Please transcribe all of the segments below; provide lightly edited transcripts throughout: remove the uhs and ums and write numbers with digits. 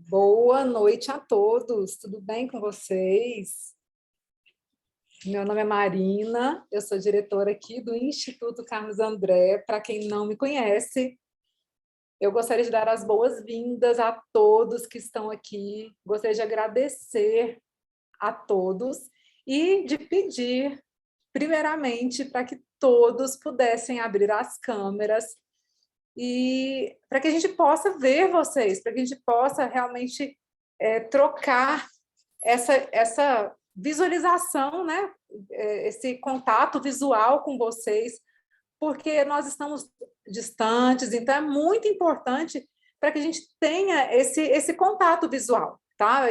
Boa noite a todos, tudo bem com vocês? Meu nome é Marina, eu sou diretora aqui do Instituto Carlos André. Para quem não me conhece, eu gostaria de dar as boas-vindas a todos que estão aqui, gostaria de agradecer a todos e de pedir, primeiramente, para que todos pudessem abrir as câmeras e para que a gente possa ver vocês, para que a gente possa realmente trocar essa visualização, né? Esse contato visual com vocês, porque nós estamos distantes, então é muito importante para que a gente tenha esse contato visual, tá?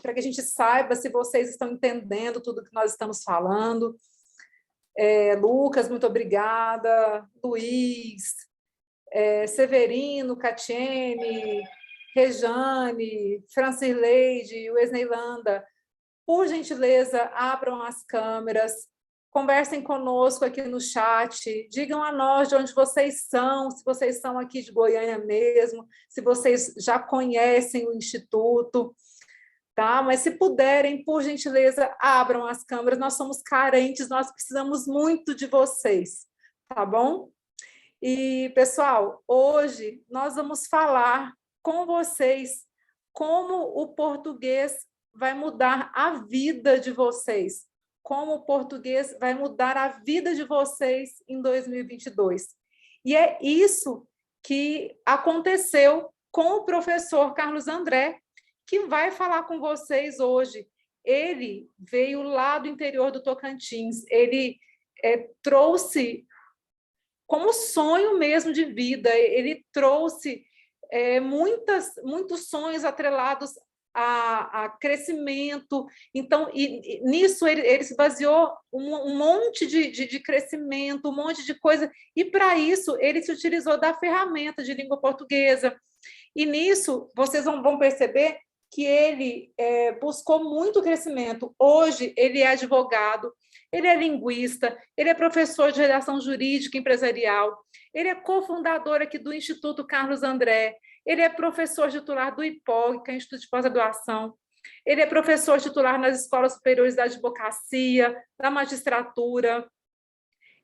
Para que a gente saiba se vocês estão entendendo tudo que nós estamos falando. Lucas, muito obrigada. Luiz, Severino, Catiene, Rejane, Francileide, Wesley Landa, por gentileza, abram as câmeras, conversem conosco aqui no chat, digam a nós de onde vocês são, se vocês são aqui de Goiânia mesmo, se vocês já conhecem o Instituto, tá? Mas se puderem, por gentileza, abram as câmeras, nós somos carentes, nós precisamos muito de vocês, tá bom? E, pessoal, hoje nós vamos falar com vocês como o português vai mudar a vida de vocês, como o português vai mudar a vida de vocês em 2022. E é isso que aconteceu com o professor Carlos André, que vai falar com vocês hoje. Ele veio lá do interior do Tocantins, ele trouxe como sonho mesmo de vida, ele trouxe muitos sonhos atrelados a crescimento. Então, nisso ele se baseou um monte de crescimento, um monte de coisa, e para isso ele se utilizou da ferramenta de língua portuguesa. E nisso vocês vão perceber que ele buscou muito crescimento. Hoje ele é advogado, ele é linguista, ele é professor de redação jurídica empresarial, ele é cofundador aqui do Instituto Carlos André, ele é professor titular do IPOG, que é o Instituto de Pós-Graduação, ele é professor titular nas escolas superiores da advocacia, da magistratura,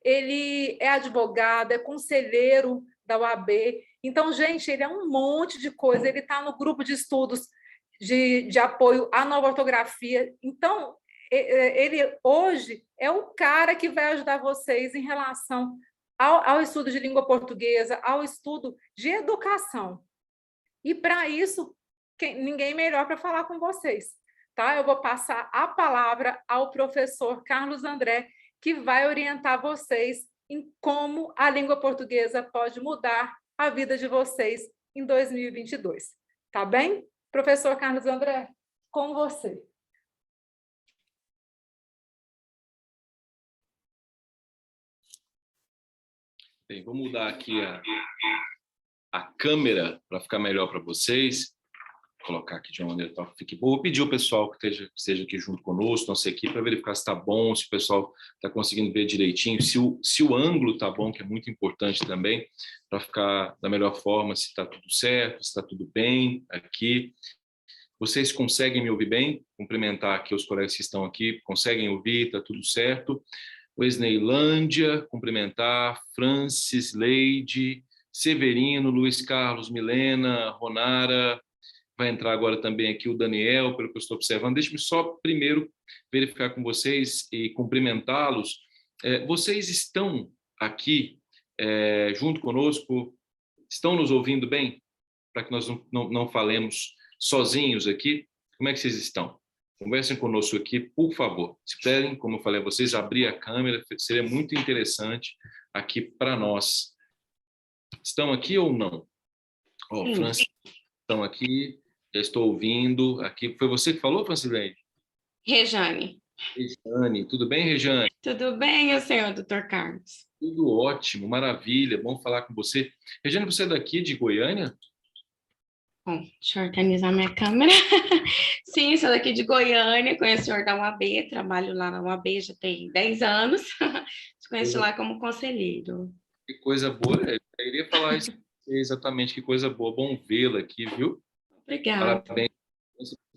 ele é advogado, é conselheiro da UAB. Então, gente, ele é um monte de coisa, ele está no grupo de estudos de apoio à nova ortografia. Então, ele hoje é o cara que vai ajudar vocês em relação ao estudo de língua portuguesa, ao estudo de educação. E, para isso, ninguém melhor para falar com vocês. Tá? Eu vou passar a palavra ao professor Carlos André, que vai orientar vocês em como a língua portuguesa pode mudar a vida de vocês em 2022. Tá bem? Professor Carlos André, com você. Bem, vou mudar aqui a câmera para ficar melhor para vocês. Vou colocar aqui de uma maneira tal que fique boa. Vou pedir ao pessoal que esteja aqui junto conosco, nossa equipe, para verificar se está bom, se o pessoal está conseguindo ver direitinho, se o ângulo está bom, que é muito importante também, para ficar da melhor forma, se está tudo certo, se está tudo bem aqui. Vocês conseguem me ouvir bem? Cumprimentar aqui os colegas que estão aqui. Conseguem ouvir? Está tudo certo? Weisneilândia, cumprimentar. Francis, Leide, Severino, Luiz Carlos, Milena, Ronara. Vai entrar agora também aqui o Daniel, pelo que eu estou observando. Deixe-me só primeiro verificar com vocês e cumprimentá-los. Vocês estão aqui junto conosco? Estão nos ouvindo bem? Para que nós não falemos sozinhos aqui. Como é que vocês estão? Conversem conosco aqui, por favor. Se puderem, como eu falei a vocês, abrir a câmera, seria muito interessante aqui para nós. Estão aqui ou não? Francis, estão aqui, já estou ouvindo. Aqui. Foi você que falou, Francilene? Rejane. Rejane, tudo bem, Rejane? Tudo bem, o senhor, doutor Carlos? Tudo ótimo, maravilha, bom falar com você. Rejane, você é daqui de Goiânia? Bom, deixa eu organizar minha câmera. Sim, sou daqui de Goiânia, conheço o senhor da UAB, trabalho lá na UAB já tem 10 anos. Te conheço lá como conselheiro. Que coisa boa, eu iria falar isso exatamente, que coisa boa, bom vê-la aqui, viu? Obrigada.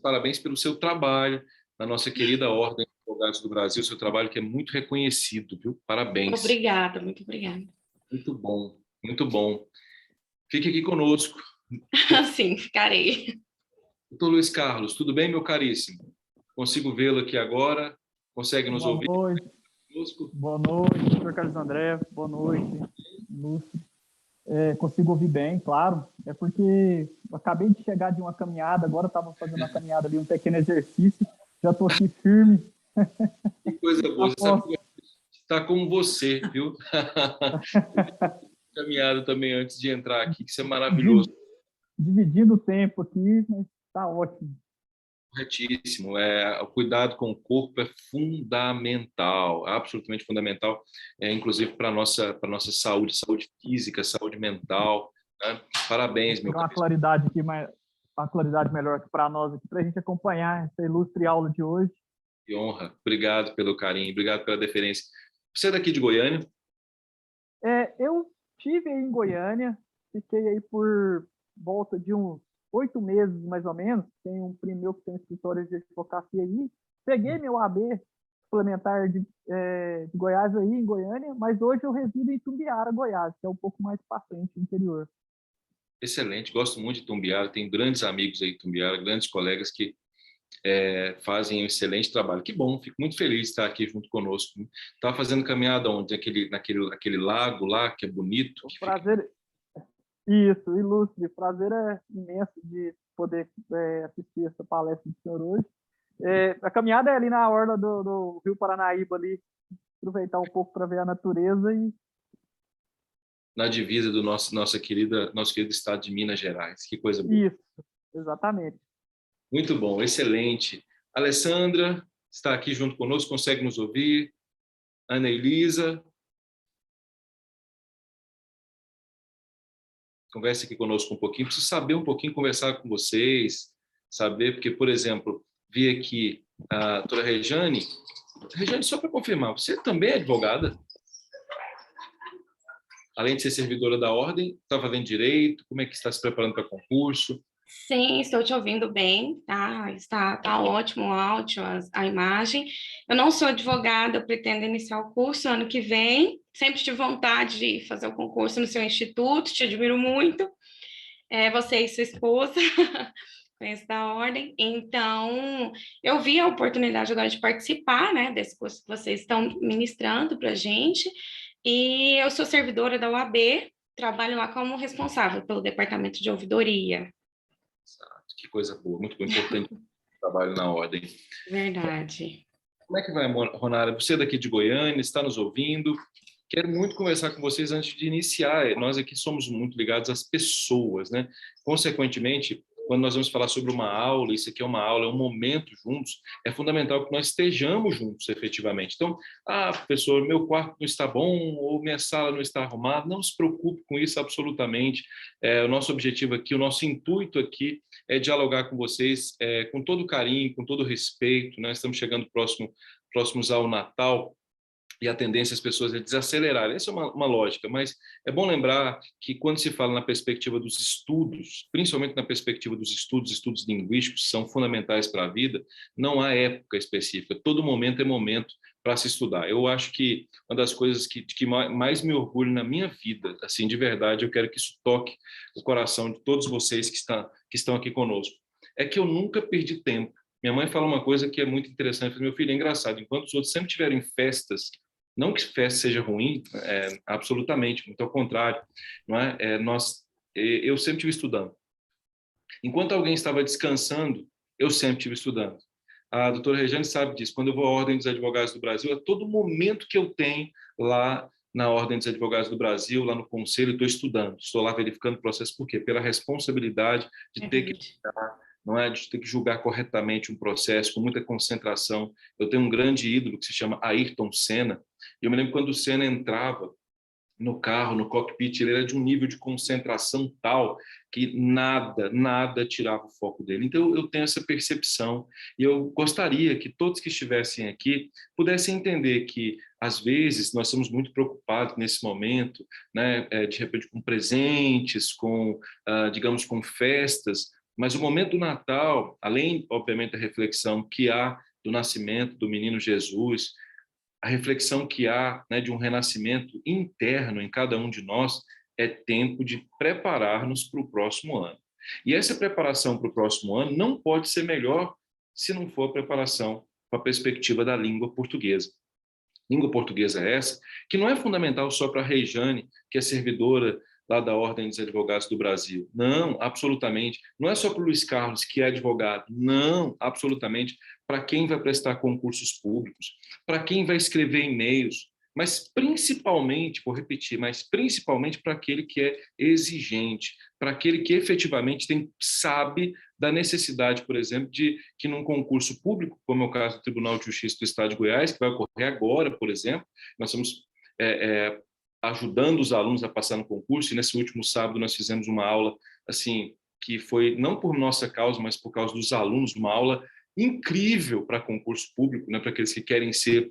Parabéns pelo seu trabalho na nossa querida Ordem de Advogados do Brasil, seu trabalho que é muito reconhecido, viu? Parabéns. Obrigada, muito obrigada. Muito bom, muito bom. Fique aqui conosco. Sim, ficarei. Doutor Luiz Carlos, tudo bem, meu caríssimo? Consigo vê-lo aqui agora? Consegue nos ouvir? Boa noite, doutor Carlos André. Boa noite, Lúcio. Consigo ouvir bem, claro. É porque eu acabei de chegar de uma caminhada, agora estava fazendo uma caminhada ali, um pequeno exercício. Já estou aqui firme. Que coisa boa. Você sabe que está como você, viu? Caminhada também antes de entrar aqui, que isso é maravilhoso. Dividindo o tempo aqui, mas está ótimo. Corretíssimo. O cuidado com o corpo é fundamental, absolutamente fundamental, inclusive para a nossa saúde física, saúde mental. Né? Parabéns, meu uma claridade aqui, uma claridade melhor aqui para nós, para a gente acompanhar essa ilustre aula de hoje. Que honra. Obrigado pelo carinho, obrigado pela deferência. Você é daqui de Goiânia? Eu estive aí em Goiânia, fiquei aí por volta de uns 8 meses, mais ou menos. Tem um primo meu que tem um escritório de advocacia aí. Peguei meu AB suplementar de Goiás aí, em Goiânia, mas hoje eu resido em Tumbiara, Goiás, que é um pouco mais para frente, no interior. Excelente, gosto muito de Tumbiara, tenho grandes amigos aí em Tumbiara, grandes colegas que fazem um excelente trabalho. Que bom, fico muito feliz de estar aqui junto conosco. Estava fazendo caminhada onde? Naquele lago lá, que é bonito. Prazer... Isso, ilustre. Prazer é imenso de poder assistir essa palestra do senhor hoje. A caminhada é ali na orla do Rio Paranaíba, ali, aproveitar um pouco para ver a natureza e na divisa do nosso querido estado de Minas Gerais. Que coisa boa. Isso, exatamente. Muito bom, excelente. Alessandra está aqui junto conosco, consegue nos ouvir? Ana Elisa. Converse aqui conosco um pouquinho. Preciso saber um pouquinho, conversar com vocês, saber, porque, por exemplo, vi aqui a doutora Rejane. Rejane, só para confirmar, você também é advogada? Além de ser servidora da ordem, está fazendo direito? Como é que está se preparando para concurso? Sim, estou te ouvindo bem, tá? Está ótimo o áudio, a imagem. Eu não sou advogada, eu pretendo iniciar o curso ano que vem. Sempre tive vontade de fazer o concurso no seu instituto, te admiro muito. Você e sua esposa, conheço da ordem. Então, eu vi a oportunidade agora de participar, né, desse curso que vocês estão ministrando para a gente. E eu sou servidora da UAB, trabalho lá como responsável pelo departamento de ouvidoria. Que coisa boa, muito importante o trabalho na ordem. Verdade. Como é que vai, Ronara? Você é daqui de Goiânia, está nos ouvindo? Quero muito conversar com vocês antes de iniciar. Nós aqui somos muito ligados às pessoas, né? Consequentemente, quando nós vamos falar sobre uma aula, isso aqui é uma aula, é um momento juntos, é fundamental que nós estejamos juntos efetivamente. Então, professor, meu quarto não está bom ou minha sala não está arrumada, não se preocupe com isso absolutamente. O nosso objetivo aqui, o nosso intuito aqui é dialogar com vocês com todo carinho, com todo respeito, né? Estamos chegando próximos ao Natal, e a tendência as pessoas é desacelerar. Essa é uma lógica, mas é bom lembrar que quando se fala na perspectiva dos estudos, principalmente na perspectiva dos estudos linguísticos, são fundamentais para a vida, não há época específica, todo momento é momento para se estudar. Eu acho que uma das coisas que mais me orgulho na minha vida, assim, de verdade, eu quero que isso toque o coração de todos vocês que estão aqui conosco, é que eu nunca perdi tempo. Minha mãe fala uma coisa que é muito interessante, meu filho, é engraçado, enquanto os outros sempre tiverem festas, não que festa seja ruim, absolutamente, muito ao contrário, não é? Eu sempre estive estudando. Enquanto alguém estava descansando, eu sempre estive estudando. A doutora Rejane sabe disso. Quando eu vou à Ordem dos Advogados do Brasil, a todo momento que eu tenho lá na Ordem dos Advogados do Brasil, lá no Conselho, estou estudando, estou lá verificando o processo. Por quê? Pela responsabilidade de ter que estudar, não é, de ter que julgar corretamente um processo, com muita concentração. Eu tenho um grande ídolo que se chama Ayrton Senna, e eu me lembro quando o Senna entrava no carro, no cockpit, ele era de um nível de concentração tal que nada tirava o foco dele. Então, eu tenho essa percepção e eu gostaria que todos que estivessem aqui pudessem entender que, às vezes, nós estamos muito preocupados nesse momento, né, de repente com presentes, digamos, com festas, Mas o momento do Natal, além, obviamente, da reflexão que há do nascimento do menino Jesus, a reflexão que há, né, de um renascimento interno em cada um de nós, é tempo de preparar-nos para o próximo ano. E essa preparação para o próximo ano não pode ser melhor se não for a preparação com a perspectiva da língua portuguesa. Língua portuguesa é essa, que não é fundamental só para a Rejane, que é servidora lá da Ordem dos Advogados do Brasil. Não, absolutamente. Não é só para o Luiz Carlos, que é advogado. Não, absolutamente. Para quem vai prestar concursos públicos, para quem vai escrever e-mails, mas principalmente, vou repetir, mas principalmente para aquele que é exigente, para aquele que efetivamente sabe da necessidade, por exemplo, de que num concurso público, como é o caso do Tribunal de Justiça do Estado de Goiás, que vai ocorrer agora, por exemplo, nós estamos ajudando os alunos a passar no concurso, e nesse último sábado nós fizemos uma aula, assim, que foi não por nossa causa, mas por causa dos alunos, uma aula incrível para concurso público, né, para aqueles que querem ser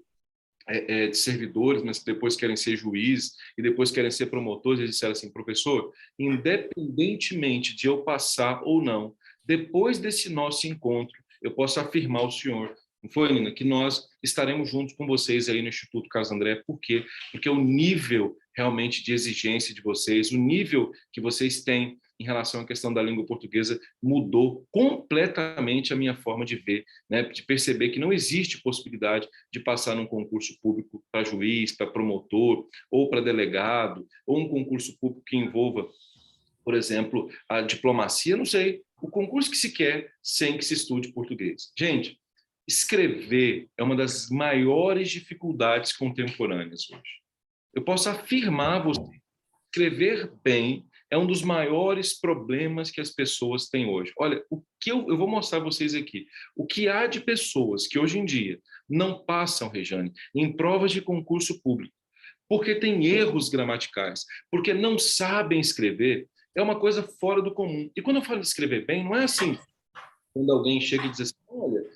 de servidores, mas que depois querem ser juízes e depois querem ser promotores. Eles disseram assim: professor, independentemente de eu passar ou não, depois desse nosso encontro, eu posso afirmar ao senhor, não foi, Nina, que nós estaremos juntos com vocês aí no Instituto Carlos André. Por quê? Porque o nível realmente de exigência de vocês, o nível que vocês têm em relação à questão da língua portuguesa mudou completamente a minha forma de ver, né? De perceber que não existe possibilidade de passar num concurso público para juiz, para promotor, ou para delegado, ou um concurso público que envolva, por exemplo, a diplomacia, não sei, o concurso que se quer sem que se estude português. Gente, escrever é uma das maiores dificuldades contemporâneas hoje. Eu posso afirmar a você, escrever bem é um dos maiores problemas que as pessoas têm hoje. Olha, o que eu vou mostrar a vocês aqui. O que há de pessoas que hoje em dia não passam, Rejane, em provas de concurso público, porque tem erros gramaticais, porque não sabem escrever, é uma coisa fora do comum. E quando eu falo de escrever bem, não é assim, quando alguém chega e diz assim: olha,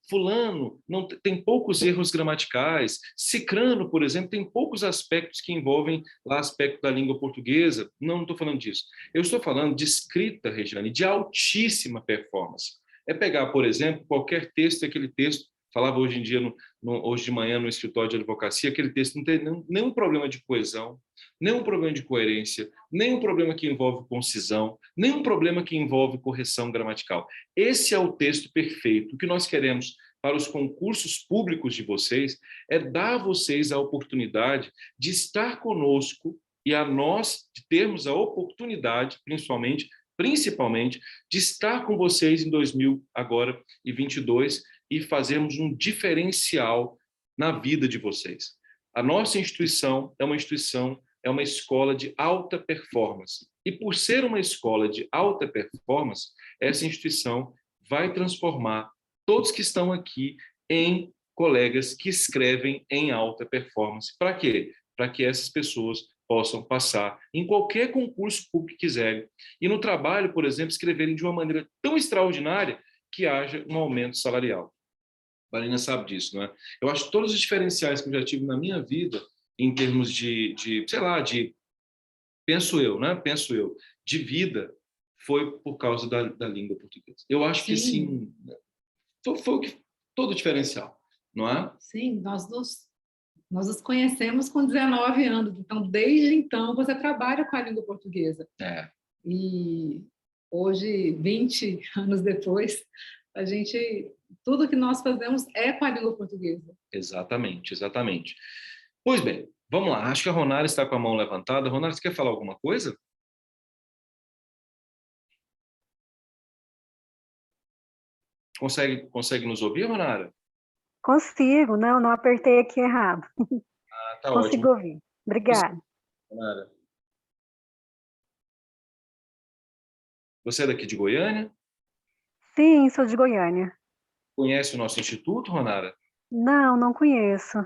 fulano não tem poucos erros gramaticais, cicrano, por exemplo, tem poucos aspectos que envolvem lá aspecto da língua portuguesa. Não estou falando disso. Eu estou falando de escrita, Regiane, de altíssima performance. É pegar, por exemplo, qualquer texto, aquele texto, falava hoje em dia, hoje de manhã no escritório de advocacia, aquele texto não tem nenhum problema de coesão, nenhum problema de coerência, nenhum problema que envolve concisão, nenhum problema que envolve correção gramatical. Esse é o texto perfeito. O que nós queremos para os concursos públicos de vocês é dar a vocês a oportunidade de estar conosco e a nós de termos a oportunidade, principalmente, de estar com vocês em 2022 e fazermos um diferencial na vida de vocês. A nossa instituição é uma escola de alta performance. E por ser uma escola de alta performance, essa instituição vai transformar todos que estão aqui em colegas que escrevem em alta performance. Para quê? Para que essas pessoas possam passar em qualquer concurso público que quiserem. E no trabalho, por exemplo, escreverem de uma maneira tão extraordinária que haja um aumento salarial. A Marina sabe disso, não é? Eu acho que todos os diferenciais que eu já tive na minha vida, em termos penso eu, de vida, foi por causa da língua portuguesa. Eu acho que, sim, foi todo o diferencial, não é? Sim, nós nos conhecemos com 19 anos, então, desde então, você trabalha com a língua portuguesa. E hoje, 20 anos depois, tudo que nós fazemos é com a língua portuguesa. Exatamente. Pois bem, vamos lá. Acho que a Ronara está com a mão levantada. Ronara, você quer falar alguma coisa? Consegue nos ouvir, Ronara? Consigo, não apertei aqui errado. Tá Consigo ótimo. ouvir. Obrigada. Ronara. Você é daqui de Goiânia? Sim, sou de Goiânia. Conhece o nosso instituto, Ronara? Não conheço.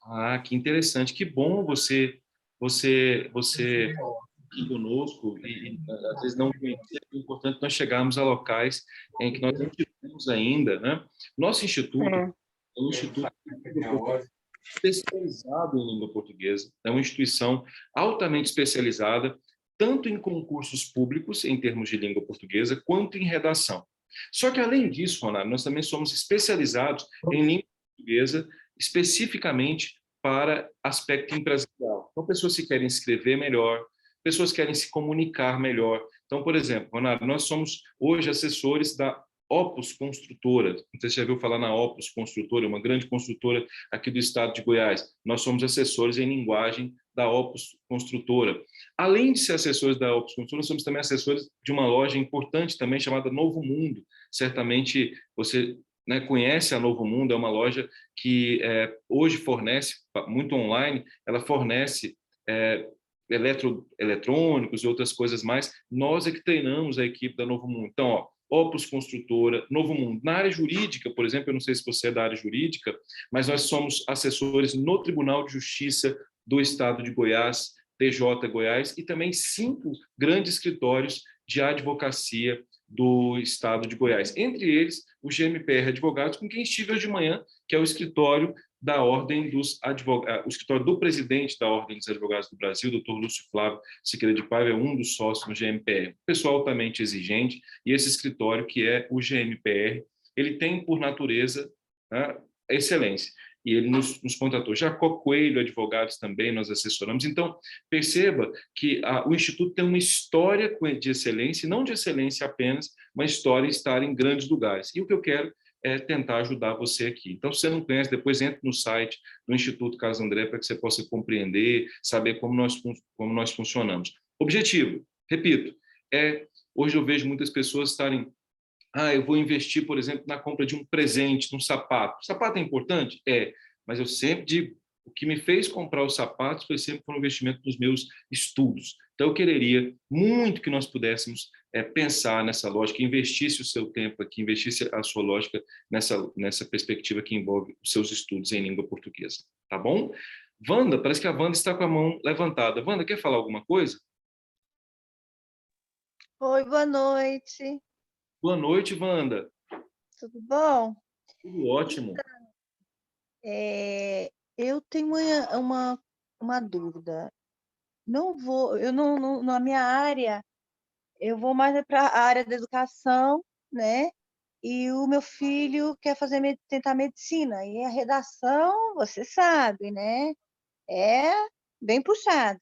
Ah, que interessante. Que bom você aqui conosco e às vezes não conhecer. É importante nós chegarmos a locais em que nós não tivemos ainda, né? Nosso instituto é um instituto especializado em língua portuguesa, é uma instituição altamente especializada tanto em concursos públicos, em termos de língua portuguesa, quanto em redação. Só que, além disso, Ronaldo, nós também somos especializados em língua portuguesa, especificamente para aspecto empresarial. Então, pessoas que querem escrever melhor, pessoas que querem se comunicar melhor. Então, por exemplo, Ronaldo, nós somos hoje assessores da Opus Construtora. Não sei se você já ouviu falar na Opus Construtora, uma grande construtora aqui do estado de Goiás. Nós somos assessores em linguagem da Opus Construtora. Além de ser assessores da Opus Construtora, nós somos também assessores de uma loja importante também chamada Novo Mundo. Certamente você, né, conhece a Novo Mundo, é uma loja que hoje fornece, muito online, ela fornece eletrônicos e outras coisas mais. Nós é que treinamos a equipe da Novo Mundo. Então, ó, Opus Construtora, Novo Mundo. Na área jurídica, por exemplo, eu não sei se você é da área jurídica, mas nós somos assessores no Tribunal de Justiça do Estado de Goiás, TJ Goiás, e também 5 grandes escritórios de advocacia do Estado de Goiás. Entre eles, o GMPR Advogados, com quem estive hoje de manhã, que é o escritório da Ordem dos Advogados, o escritório do presidente da Ordem dos Advogados do Brasil, Dr. Lúcio Flávio Siqueira de Paiva, é um dos sócios no GMPR. Pessoal altamente exigente, e esse escritório, que é o GMPR, ele tem, por natureza, excelência. E ele nos contratou. Jacó Coelho, advogados também, nós assessoramos. Então, perceba que o Instituto tem uma história de excelência, e não de excelência apenas, uma história de estar em grandes lugares. E o que eu quero é tentar ajudar você aqui. Então, se você não conhece, depois entre no site do Instituto Carlos André para que você possa compreender, saber como nós funcionamos. Objetivo, repito, hoje eu vejo muitas pessoas estarem eu vou investir, por exemplo, na compra de um presente, de um sapato. O sapato é importante? Mas eu sempre digo, o que me fez comprar os sapatos foi sempre um investimento nos meus estudos. Então, eu quereria muito que nós pudéssemos pensar nessa lógica, investisse o seu tempo aqui, investisse a sua lógica nessa perspectiva que envolve os seus estudos em língua portuguesa. Tá bom? Wanda, parece que a Wanda está com a mão levantada. Wanda, quer falar alguma coisa? Oi, boa noite. Boa noite, Wanda. Tudo bom? Tudo ótimo. Eu tenho uma dúvida. Eu não, na minha área, eu vou mais para a área da educação, né? E o meu filho quer tentar medicina. E a redação, você sabe, né? É bem puxado.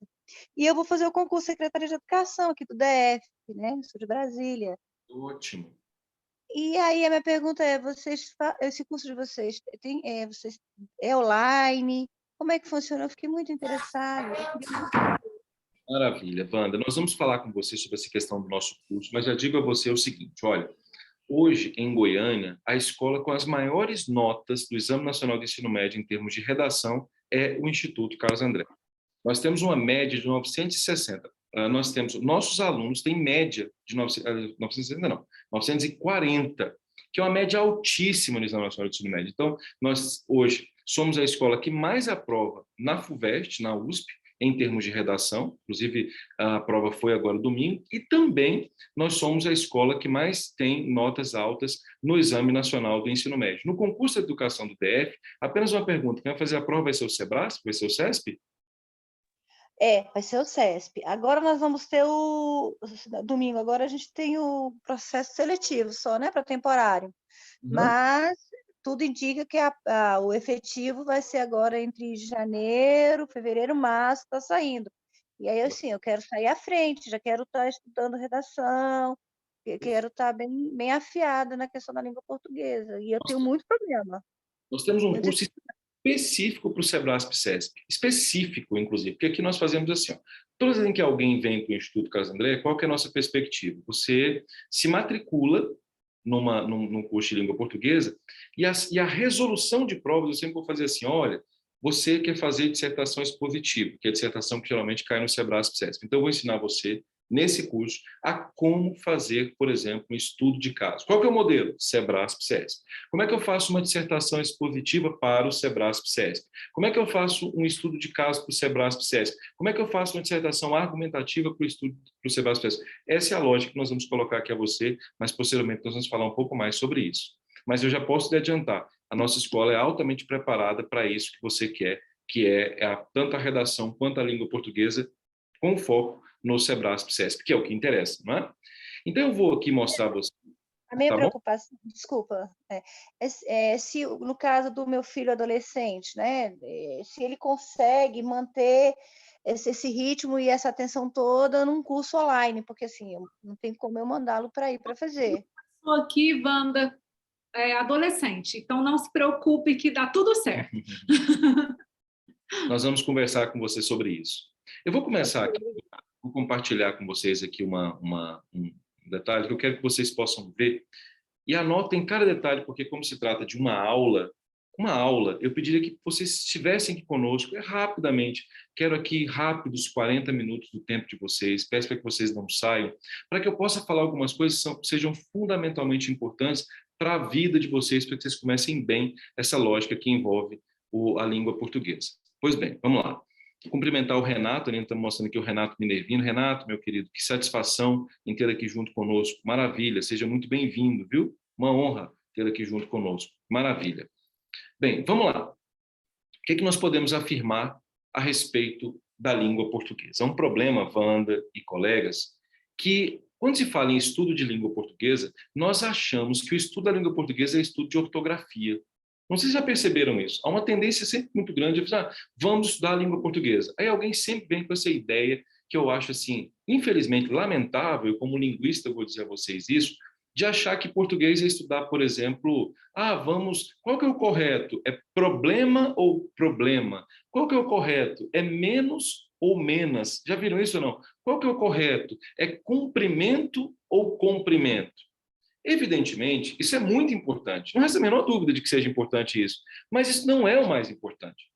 E eu vou fazer o concurso Secretaria de Educação aqui do DF, né? Sou de Brasília. Ótimo. E aí a minha pergunta é, esse curso de vocês é online? Como é que funciona? Eu fiquei muito interessada. Maravilha, Wanda. Nós vamos falar com você sobre essa questão do nosso curso, mas já digo a você o seguinte, olha, hoje em Goiânia, a escola com as maiores notas do Exame Nacional de Ensino Médio em termos de redação é o Instituto Carlos André. Nós temos uma média de 960. Nossos alunos têm média de 940, que é uma média altíssima no Exame Nacional de Ensino Médio. Então, nós hoje somos a escola que mais aprova na FUVEST, na USP, em termos de redação, inclusive a prova foi agora domingo, e também nós somos a escola que mais tem notas altas no Exame Nacional do Ensino Médio. No concurso de educação do DF, apenas uma pergunta, quem vai fazer a prova vai ser o SEBRASP, vai ser o CESP? Vai ser o CESP. Agora nós vamos ter domingo, agora a gente tem o processo seletivo só, né, para temporário. Uhum. Mas tudo indica que o efetivo vai ser agora entre janeiro, fevereiro, março, está saindo. E aí, assim, eu quero sair à frente, já quero estar estudando redação, quero estar bem afiada na questão da língua portuguesa. E eu tenho muito problema. Nós temos um curso específico para o SEBRASP-CESP, específico, inclusive, porque aqui nós fazemos assim, ó, toda vez que alguém vem para o Instituto Carlos André, qual que é a nossa perspectiva? Você se matricula num curso de língua portuguesa e a resolução de provas, eu sempre vou fazer assim, olha, você quer fazer dissertação expositiva, que é a dissertação que geralmente cai no SEBRASP-CESP. Então, eu vou ensinar você, nesse curso, a como fazer, por exemplo, um estudo de caso. Qual que é o modelo? SEBRASP-CESP. Como é que eu faço uma dissertação expositiva para o SEBRASP-CESP? Como é que eu faço um estudo de caso para o SEBRASP-CESP? Como é que eu faço uma dissertação argumentativa para o SEBRASP-CESP? Essa é a lógica que nós vamos colocar aqui a você, mas posteriormente nós vamos falar um pouco mais sobre isso. Mas eu já posso lhe adiantar, a nossa escola é altamente preparada para isso que você quer, que é tanto a redação quanto a língua portuguesa, com foco no Sebrasp CESP, que é o que interessa, não é? Então, eu vou aqui mostrar a você. A minha Tá bom? preocupação, desculpa, se no caso do meu filho adolescente, né, se ele consegue manter esse ritmo e essa atenção toda num curso online, porque assim, não tem como eu mandá-lo para ir para fazer. Estou aqui, Wanda, adolescente, então não se preocupe que dá tudo certo. Nós vamos conversar com você sobre isso. Eu vou começar aqui, vou compartilhar com vocês aqui um detalhe que eu quero que vocês possam ver e anotem cada detalhe, porque como se trata de uma aula, eu pediria que vocês estivessem aqui conosco rapidamente. Quero aqui rápidos 40 minutos do tempo de vocês. Peço para que vocês não saiam, para que eu possa falar algumas coisas que sejam fundamentalmente importantes para a vida de vocês, para que vocês comecem bem essa lógica que envolve a língua portuguesa. Pois bem, vamos lá. Vou cumprimentar o Renato, ele está mostrando aqui o Renato Minervino. Renato, meu querido, que satisfação em ter aqui junto conosco. Maravilha, seja muito bem-vindo, viu? Uma honra ter aqui junto conosco. Maravilha. Bem, vamos lá. O que nós podemos afirmar a respeito da língua portuguesa? É um problema, Wanda e colegas, que quando se fala em estudo de língua portuguesa, nós achamos que o estudo da língua portuguesa é estudo de ortografia. Não sei se já perceberam isso. Há uma tendência sempre muito grande de falar, vamos estudar a língua portuguesa. Aí alguém sempre vem com essa ideia que eu acho, assim, infelizmente, lamentável, como linguista eu vou dizer a vocês isso, de achar que português é estudar, por exemplo, qual que é o correto? É problema ou problema? Qual que é o correto? É menos ou menos? Já viram isso ou não? Qual que é o correto? É cumprimento ou comprimento? Evidentemente, isso é muito importante. Não resta a menor dúvida de que seja importante isso. Mas isso não é o mais importante.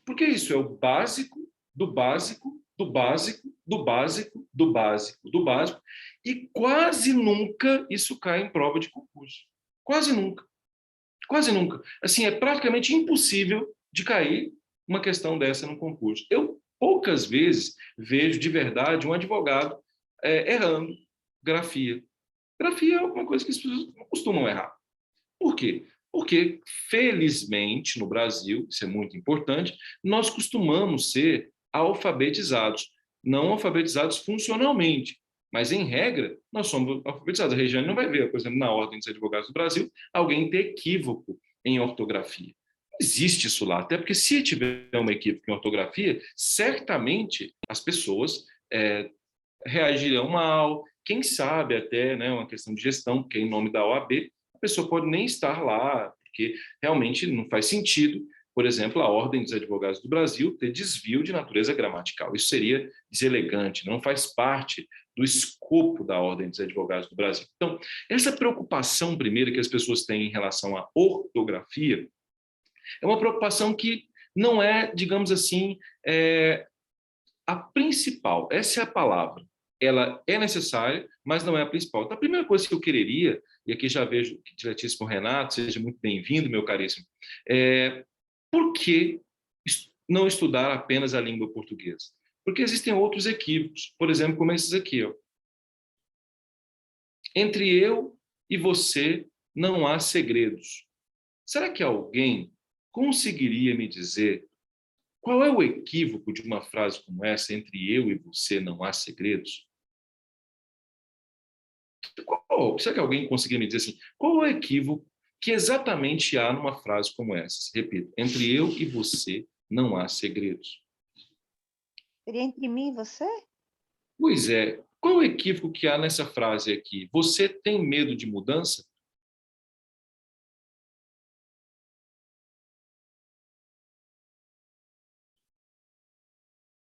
Porque isso é o básico, do básico, do básico, do básico, do básico, do básico. E quase nunca isso cai em prova de concurso. Quase nunca. Quase nunca. Assim, é praticamente impossível de cair uma questão dessa no concurso. Eu poucas vezes vejo de verdade um advogado errando grafia. Grafia é uma coisa que as pessoas não costumam errar. Por quê? Porque, felizmente, no Brasil, isso é muito importante, nós costumamos ser alfabetizados. Não alfabetizados funcionalmente, mas, em regra, nós somos alfabetizados. A Regiane não vai ver, por exemplo, na Ordem dos Advogados do Brasil, alguém ter equívoco em ortografia. Existe isso lá, até porque se tiver uma equívoco em ortografia, certamente as pessoas reagirão mal, quem sabe até, né, uma questão de gestão, porque em nome da OAB, a pessoa pode nem estar lá, porque realmente não faz sentido, por exemplo, a Ordem dos Advogados do Brasil ter desvio de natureza gramatical. Isso seria deselegante, não faz parte do escopo da Ordem dos Advogados do Brasil. Então, essa preocupação primeira que as pessoas têm em relação à ortografia é uma preocupação que não é, digamos assim, a principal. Essa é a palavra. Ela é necessária, mas não é a principal. Então, a primeira coisa que eu quereria, e aqui já vejo que diletíssimo Renato, seja muito bem-vindo, meu caríssimo, por que não estudar apenas a língua portuguesa? Porque existem outros equívocos, por exemplo, como esses aqui. Ó. Entre eu e você não há segredos. Será que alguém conseguiria me dizer qual é o equívoco de uma frase como essa, entre eu e você não há segredos? Será que alguém conseguiria me dizer assim, qual é o equívoco que exatamente há numa frase como essa? Repito, entre eu e você não há segredos. Seria entre mim e você? Pois é, qual é o equívoco que há nessa frase aqui? Você tem medo de mudança?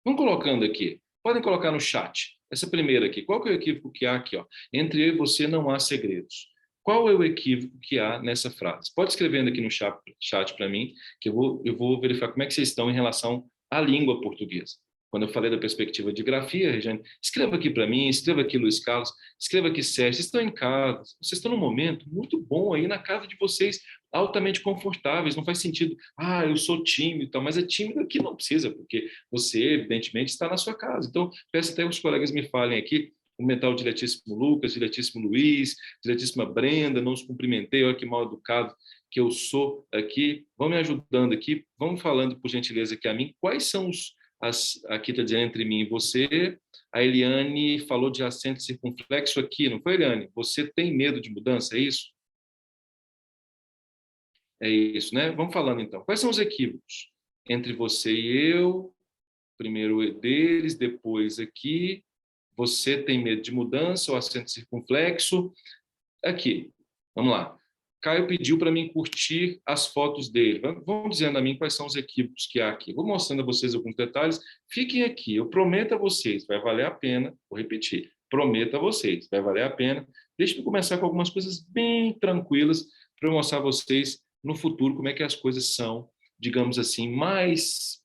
Vamos colocando aqui. Podem colocar no chat. Essa primeira aqui. Qual que é o equívoco que há aqui? Ó? Entre eu e você não há segredos. Qual é o equívoco que há nessa frase? Pode escrevendo aqui no chat para mim, que eu vou verificar como é que vocês estão em relação à língua portuguesa. Quando eu falei da perspectiva de grafia, Regiane, escreva aqui para mim, escreva aqui Luiz Carlos, escreva aqui Sérgio. Vocês estão em casa, vocês estão num momento muito bom aí na casa de vocês, altamente confortáveis. Não faz sentido, eu sou tímido e tal, mas é tímido aqui não precisa, porque você, evidentemente, está na sua casa. Então, peço até que os colegas me falem aqui, cumprimentar o diletíssimo Lucas, diletíssimo Luiz, diletíssima Brenda, não os cumprimentei, olha que mal educado que eu sou aqui. Vão me ajudando aqui, vão falando, por gentileza, aqui a mim, quais são aqui está dizendo entre mim e você, A Eliane falou de acento circunflexo aqui, não foi, Eliane? Você tem medo de mudança, é isso? É isso, né? Vamos falando então. Quais são os equívocos entre você e eu? Primeiro deles, depois aqui. Você tem medo de mudança, o acento circunflexo. Aqui, vamos lá. Caio pediu para mim curtir as fotos dele. Vão dizendo a mim quais são os equívocos que há aqui. Vou mostrando a vocês alguns detalhes. Fiquem aqui. Eu prometo a vocês, vai valer a pena. Vou repetir. Prometo a vocês, vai valer a pena. Deixa eu começar com algumas coisas bem tranquilas para eu mostrar a vocês no futuro como é que as coisas são, digamos assim, mais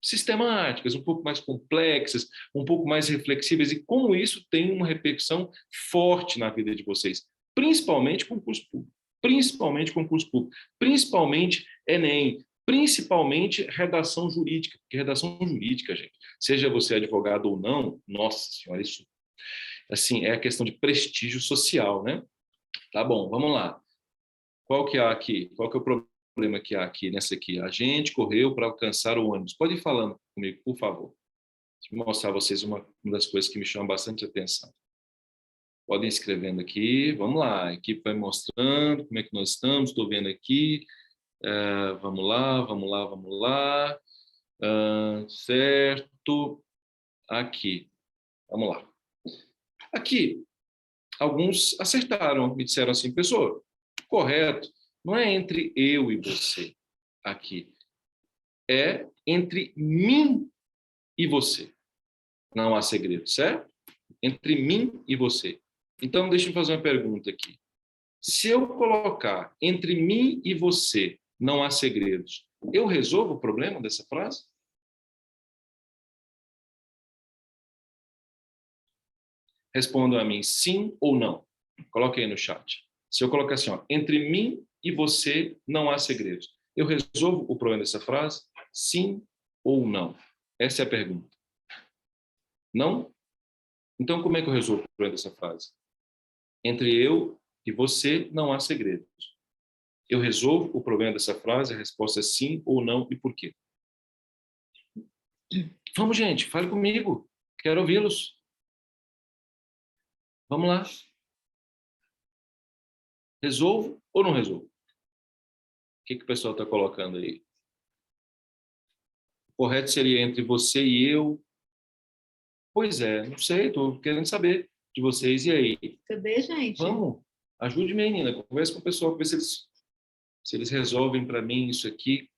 sistemáticas, um pouco mais complexas, um pouco mais reflexíveis, e como isso tem uma repercussão forte na vida de vocês, principalmente concurso público, principalmente Enem, principalmente redação jurídica, porque redação jurídica, gente, seja você advogado ou não, nossa senhora, isso assim, é a questão de prestígio social, né? Tá bom, vamos lá. Qual que há aqui? Qual que é o problema que há aqui nessa aqui? A gente correu para alcançar o ônibus. Pode ir falando comigo, por favor. Deixa eu mostrar a vocês uma das coisas que me chama bastante atenção. Podem ir escrevendo aqui. Vamos lá. A equipe vai mostrando como é que nós estamos. Estou vendo aqui. Vamos lá. Certo. Aqui. Vamos lá. Aqui, alguns acertaram. Me disseram assim, pessoal, correto. Não é entre eu e você aqui. É entre mim e você. Não há segredo, certo? Entre mim e você. Então, deixa eu fazer uma pergunta aqui. Se eu colocar entre mim e você não há segredos, eu resolvo o problema dessa frase? Respondam a mim sim ou não. Coloque aí no chat. Se eu colocar assim, ó, entre mim e você não há segredos, eu resolvo o problema dessa frase? Sim ou não? Essa é a pergunta. Não? Então, como é que eu resolvo o problema dessa frase? Entre eu e você não há segredos. Eu resolvo o problema dessa frase? A resposta é sim ou não e por quê? Vamos, gente, fale comigo. Quero ouvi-los. Vamos lá. Resolvo ou não resolvo? O que o pessoal está colocando aí? O correto seria entre você e eu. Pois é, não sei, estou querendo saber de vocês. E aí? Cadê, gente? Vamos, ajude, menina. Converse com o pessoal, ver se eles resolvem para mim isso aqui.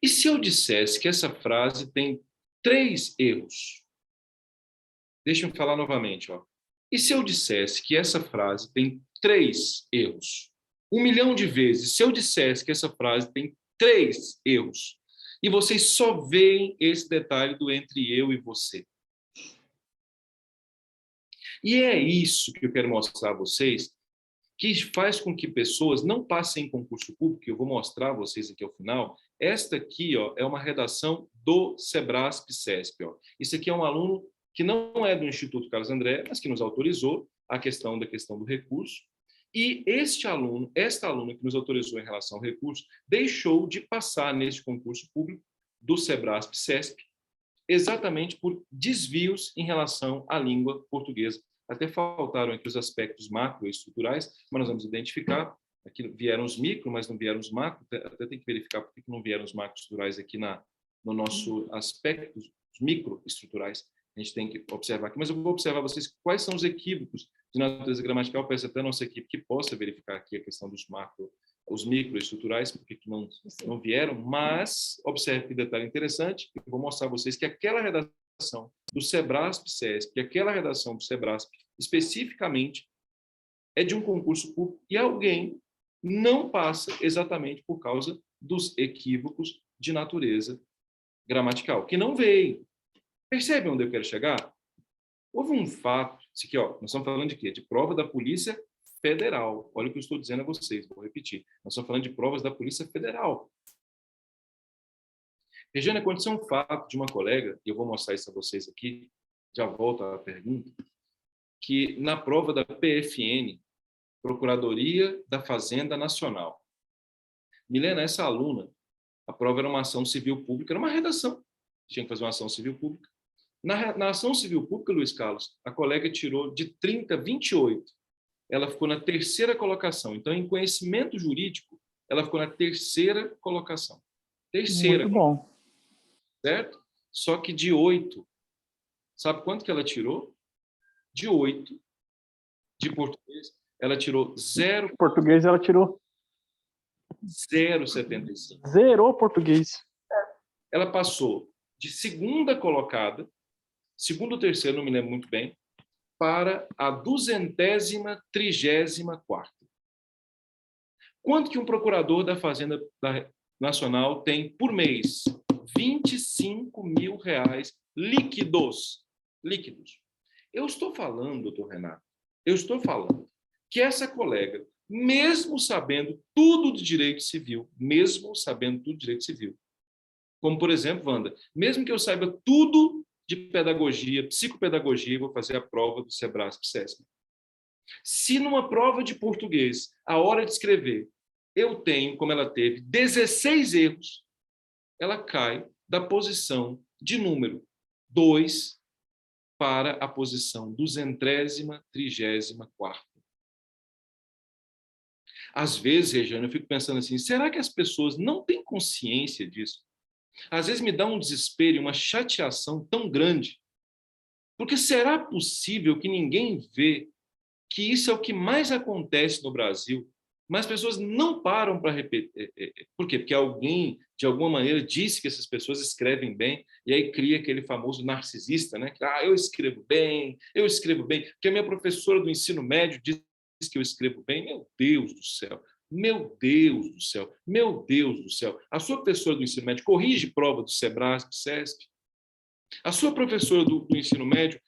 E se eu dissesse que essa frase tem 3 erros? Deixa eu falar novamente, ó. E se eu dissesse que essa frase tem 3 erros? 1 milhão de vezes, se eu dissesse que essa frase tem 3 erros, e vocês só veem esse detalhe do entre eu e você. E é isso que eu quero mostrar a vocês, que faz com que pessoas não passem em concurso público, que eu vou mostrar a vocês aqui ao final. Esta aqui, ó, é uma redação do Sebrasp-CESP. Ó. Isso aqui é um aluno que não é do Instituto Carlos André, mas que nos autorizou a questão do recurso. E esta aluna que nos autorizou em relação ao recurso, deixou de passar neste concurso público do Sebrasp-CESP, exatamente por desvios em relação à língua portuguesa. Até faltaram aqui os aspectos macroestruturais, mas nós vamos identificar. Aqui vieram os micro, mas não vieram os macro. Até tem que verificar por que não vieram os macroestruturais aqui no nosso aspecto, os microestruturais. A gente tem que observar aqui, mas eu vou observar vocês quais são os equívocos de natureza gramatical. Peço até a nossa equipe que possa verificar aqui a questão dos os microestruturais, porque não vieram, mas observe que detalhe interessante, eu vou mostrar a vocês que aquela redação do Sebrasp-CESP, que aquela redação do Sebrasp, especificamente, é de um concurso público e alguém não passa exatamente por causa dos equívocos de natureza gramatical, que não veio. Percebe onde eu quero chegar? Houve um fato, isso aqui, ó, nós estamos falando de quê? De prova da Polícia Federal. Olha o que eu estou dizendo a vocês, vou repetir. Nós estamos falando de provas da Polícia Federal. Regiane, aconteceu um fato de uma colega, e eu vou mostrar isso a vocês aqui, já volto à pergunta, que na prova da PFN, Procuradoria da Fazenda Nacional, Milena, essa aluna, a prova era uma ação civil pública, era uma redação, tinha que fazer uma ação civil pública, Na ação civil pública, Luiz Carlos, a colega tirou de 30 a 28. Ela ficou na terceira colocação. Então, em conhecimento jurídico, ela ficou na terceira colocação. Terceira. Muito bom. Certo? Só que de 8. Sabe quanto que ela tirou? De 8. De português, ela tirou 0. Português ela tirou 0,75. Zerou português. Ela passou de segunda colocada, segundo ou terceiro, não me lembro muito bem, para a 234ª. Quanto que um procurador da Fazenda Nacional tem por mês? R$25 mil líquidos. Líquidos. Eu estou falando, doutor Renato, que essa colega, mesmo sabendo tudo de direito civil, como, por exemplo, Wanda, mesmo que eu saiba tudo de pedagogia, psicopedagogia, vou fazer a prova do Sebrasp-SESC. Se numa prova de português, a hora de escrever, eu tenho, como ela teve, 16 erros, ela cai da posição de número 2 para a posição 234ª. Às vezes, Regiane, eu fico pensando assim, será que as pessoas não têm consciência disso? Às vezes me dá um desespero e uma chateação tão grande, porque será possível que ninguém vê que isso é o que mais acontece no Brasil, mas as pessoas não param para repetir. Por quê? Porque alguém, de alguma maneira, disse que essas pessoas escrevem bem, e aí cria aquele famoso narcisista, né? Eu escrevo bem, porque a minha professora do ensino médio diz que eu escrevo bem. Meu Deus do céu! Meu Deus do céu! Meu Deus do céu! A sua professora do ensino médio corrige prova do Sebrasp, SESC? A sua professora do ensino médio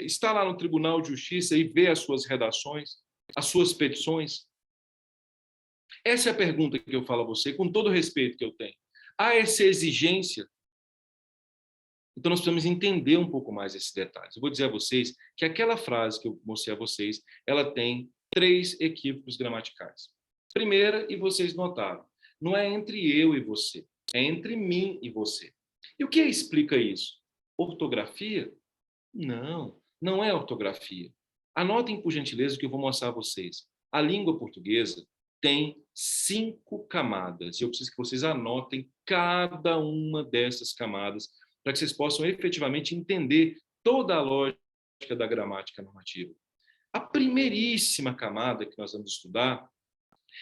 está lá no Tribunal de Justiça e vê as suas redações, as suas petições? Essa é a pergunta que eu falo a você, com todo o respeito que eu tenho. Há essa exigência? Então, nós precisamos entender um pouco mais esses detalhes. Eu vou dizer a vocês que aquela frase que eu mostrei a vocês, ela tem 3 equívocos gramaticais. Primeira, e vocês notaram, não é entre eu e você, é entre mim e você. E o que explica isso? Ortografia? Não, não é ortografia. Anotem, por gentileza, o que eu vou mostrar a vocês. A língua portuguesa tem 5 camadas. Eu preciso que vocês anotem cada uma dessas camadas para que vocês possam efetivamente entender toda a lógica da gramática normativa. A primeiríssima camada que nós vamos estudar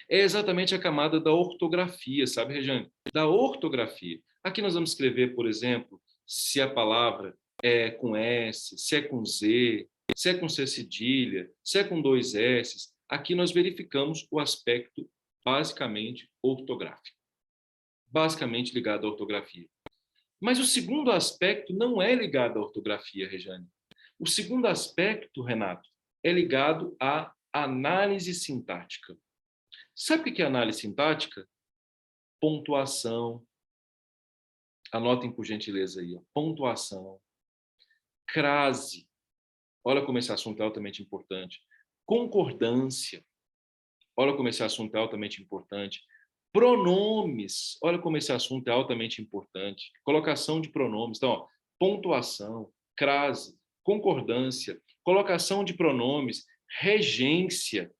é exatamente a camada da ortografia, sabe, Regiane? Da ortografia. Aqui nós vamos escrever, por exemplo, se a palavra é com S, se é com Z, se é com C cedilha, se é com 2 S. Aqui nós verificamos o aspecto basicamente ortográfico, basicamente ligado à ortografia. Mas o segundo aspecto não é ligado à ortografia, Regiane. O segundo aspecto, Renato, é ligado à análise sintática. Sabe o que é análise sintática? Pontuação. Anotem por gentileza aí. Pontuação. Crase. Olha como esse assunto é altamente importante. Concordância. Olha como esse assunto é altamente importante. Pronomes. Olha como esse assunto é altamente importante. Colocação de pronomes. Então, pontuação, crase, concordância, colocação de pronomes, regência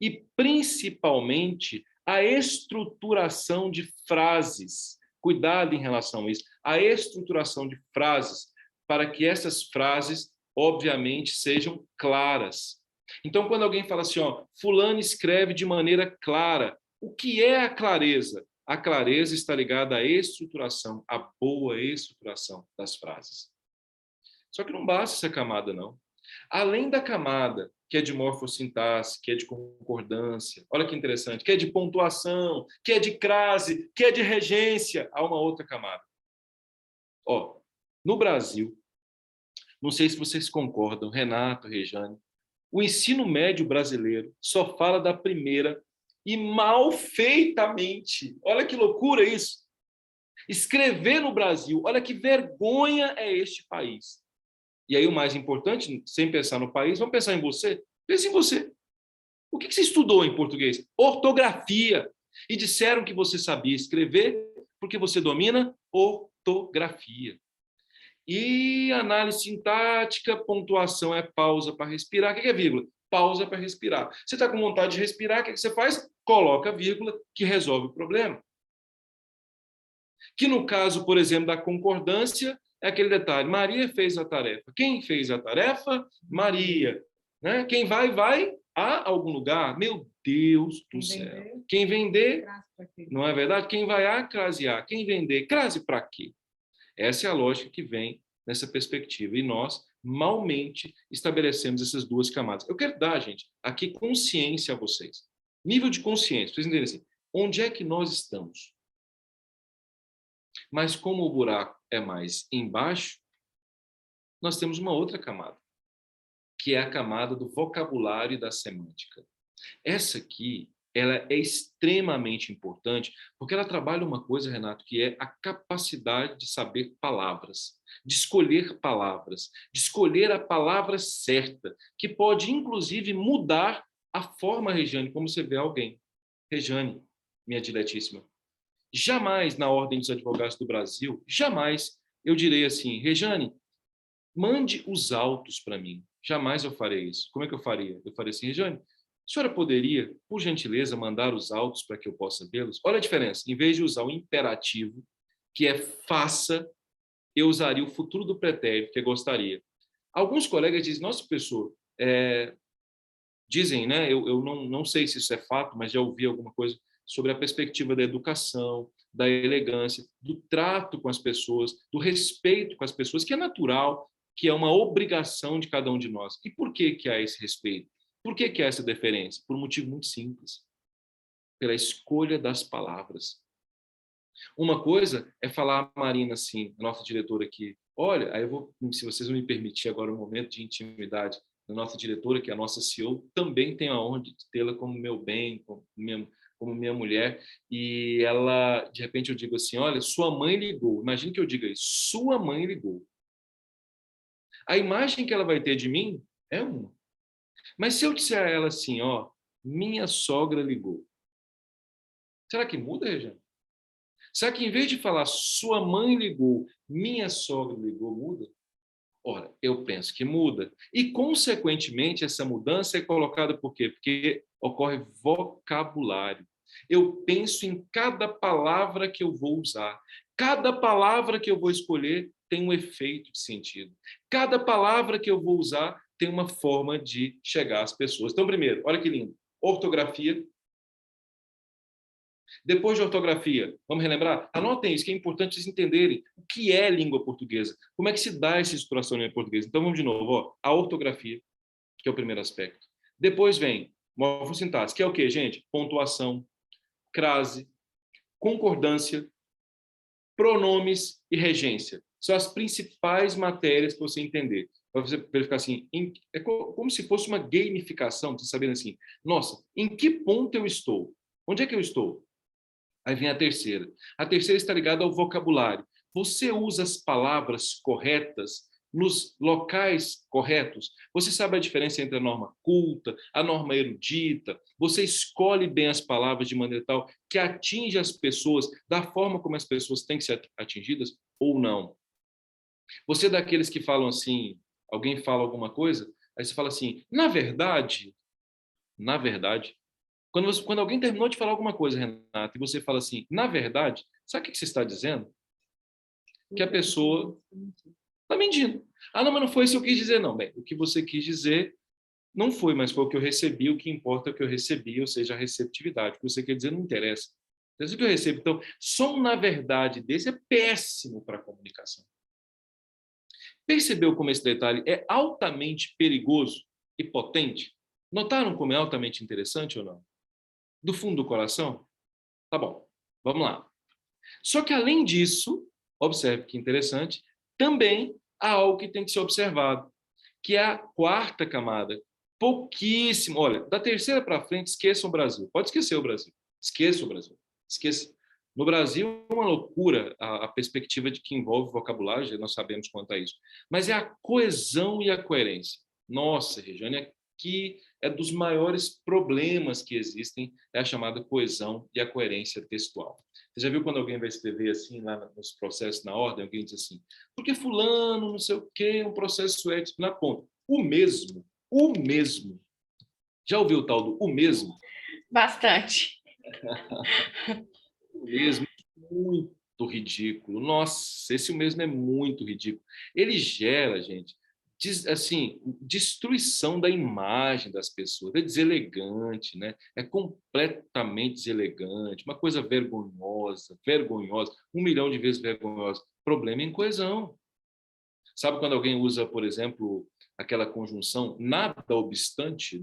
e, principalmente, a estruturação de frases. Cuidado em relação a isso. A estruturação de frases para que essas frases, obviamente, sejam claras. Então, quando alguém fala assim, fulano escreve de maneira clara, o que é a clareza? A clareza está ligada à estruturação, à boa estruturação das frases. Só que não basta essa camada, não. Além da camada que é de morfossintaxe, que é de concordância, olha que interessante, que é de pontuação, que é de crase, que é de regência, há uma outra camada. No Brasil, não sei se vocês concordam, Renato, Rejane, o ensino médio brasileiro só fala da primeira e mal feitamente. Olha que loucura isso. Escrever no Brasil, olha que vergonha é este país. E aí o mais importante, sem pensar no país, vamos pensar em você. Pense em você. O que você estudou em português? Ortografia. E disseram que você sabia escrever porque você domina ortografia. E análise sintática, pontuação é pausa para respirar. O que é vírgula? Pausa para respirar. Você está com vontade de respirar, o que você faz? Coloca a vírgula, que resolve o problema. Que no caso, por exemplo, da concordância, é aquele detalhe: Maria fez a tarefa. Quem fez a tarefa? Maria. Né? Quem vai a algum lugar. Meu Deus do céu. Quem vender, não é verdade? Quem vai a crasear. Quem vender, crase para quê? Essa é a lógica que vem nessa perspectiva. E nós, malmente, estabelecemos essas duas camadas. Eu quero dar, gente, aqui consciência a vocês. Nível de consciência. Vocês entenderem assim, onde é que nós estamos? Mas como o buraco é mais embaixo, nós temos uma outra camada, que é a camada do vocabulário e da semântica. Essa aqui, ela é extremamente importante, porque ela trabalha uma coisa, Renato, que é a capacidade de saber palavras, de escolher palavras, de escolher a palavra certa, que pode, inclusive, mudar a forma, Rejane, como você vê alguém. Rejane, minha diletíssima, jamais, na Ordem dos Advogados do Brasil, jamais eu direi assim: Rejane, mande os autos para mim. Jamais eu farei isso. Como é que eu faria? Eu faria assim: Rejane, a senhora poderia, por gentileza, mandar os autos para que eu possa vê-los? Olha a diferença. Em vez de usar o imperativo, que é faça, eu usaria o futuro do pretérito, que é gostaria. Alguns colegas dizem: nossa, professor, dizem, né? Eu não sei se isso é fato, mas já ouvi alguma coisa sobre a perspectiva da educação, da elegância, do trato com as pessoas, do respeito com as pessoas, que é natural, que é uma obrigação de cada um de nós. E por que há esse respeito? Por que há essa deferência? Por um motivo muito simples: pela escolha das palavras. Uma coisa é falar a Marina assim, a nossa diretora aqui: olha, aí eu vou, se vocês me permitirem agora um momento de intimidade, a nossa diretora, que é a nossa CEO, também tenho a honra de tê-la como meu bem, como minha mulher, e ela, de repente eu digo assim: olha, sua mãe ligou. Imagine que eu diga isso: sua mãe ligou. A imagem que ela vai ter de mim é uma. Mas se eu disser a ela assim: ó, minha sogra ligou, será que muda, Regiane? Será que em vez de falar sua mãe ligou, minha sogra ligou, muda? Ora, eu penso que muda. E, consequentemente, essa mudança é colocada por quê? Porque ocorre vocabulário. Eu penso em cada palavra que eu vou usar. Cada palavra que eu vou escolher tem um efeito de sentido. Cada palavra que eu vou usar tem uma forma de chegar às pessoas. Então, primeiro, olha que lindo: ortografia. Depois de ortografia, vamos relembrar? Anotem isso, que é importante vocês entenderem o que é língua portuguesa, como é que se dá essa estruturação na língua portuguesa. Então, vamos de novo. Ó, a ortografia, que é o primeiro aspecto. Depois vem morfossintaxe, que é o quê, gente? Pontuação, crase, concordância, pronomes e regência. São as principais matérias para você entender. Para você verificar assim, é como se fosse uma gamificação, você sabendo assim: nossa, em que ponto eu estou? Onde é que eu estou? Aí vem a terceira. A terceira está ligada ao vocabulário. Você usa as palavras corretas nos locais corretos? Você sabe a diferença entre a norma culta, a norma erudita? Você escolhe bem as palavras de maneira tal que atinge as pessoas da forma como as pessoas têm que ser atingidas ou não? Você é daqueles que falam assim, alguém fala alguma coisa, aí você fala assim: na verdade... Quando alguém terminou de falar alguma coisa, Renata, e você fala assim: na verdade, sabe o que você está dizendo? Que a pessoa está mentindo. Ah, não, mas não foi isso que eu quis dizer, não. Bem, o que você quis dizer não foi, mas foi o que eu recebi. O que importa é o que eu recebi, ou seja, a receptividade. O que você quer dizer não interessa. É isso que eu recebo. Então, só um na verdade desse é péssimo para a comunicação. Percebeu como esse detalhe é altamente perigoso e potente? Notaram como é altamente interessante ou não? Do fundo do coração? Tá bom, vamos lá. Só que, além disso, observe que interessante, também há algo que tem que ser observado, que é a quarta camada. Pouquíssimo. Olha, da terceira para frente, esqueçam o Brasil. Pode esquecer o Brasil. Esqueça o Brasil. Esqueça. No Brasil, é uma loucura a perspectiva de que envolve vocabulário, nós sabemos quanto a isso. Mas é a coesão e a coerência. Nossa, Regiane, que é dos maiores problemas que existem, é a chamada coesão e a coerência textual. Você já viu quando alguém vai escrever assim, lá nos processos na ordem, alguém diz assim, porque fulano, não sei o quê, um processo ético na ponta. O mesmo. Já ouviu o tal do o mesmo? Bastante. O mesmo, muito ridículo. Nossa, esse o mesmo é muito ridículo. Ele gera, gente, assim, destruição da imagem das pessoas. É deselegante, né? É completamente deselegante, uma coisa vergonhosa, 1 milhão de vezes vergonhosa. Problema em coesão. Sabe quando alguém usa, por exemplo, aquela conjunção nada obstante,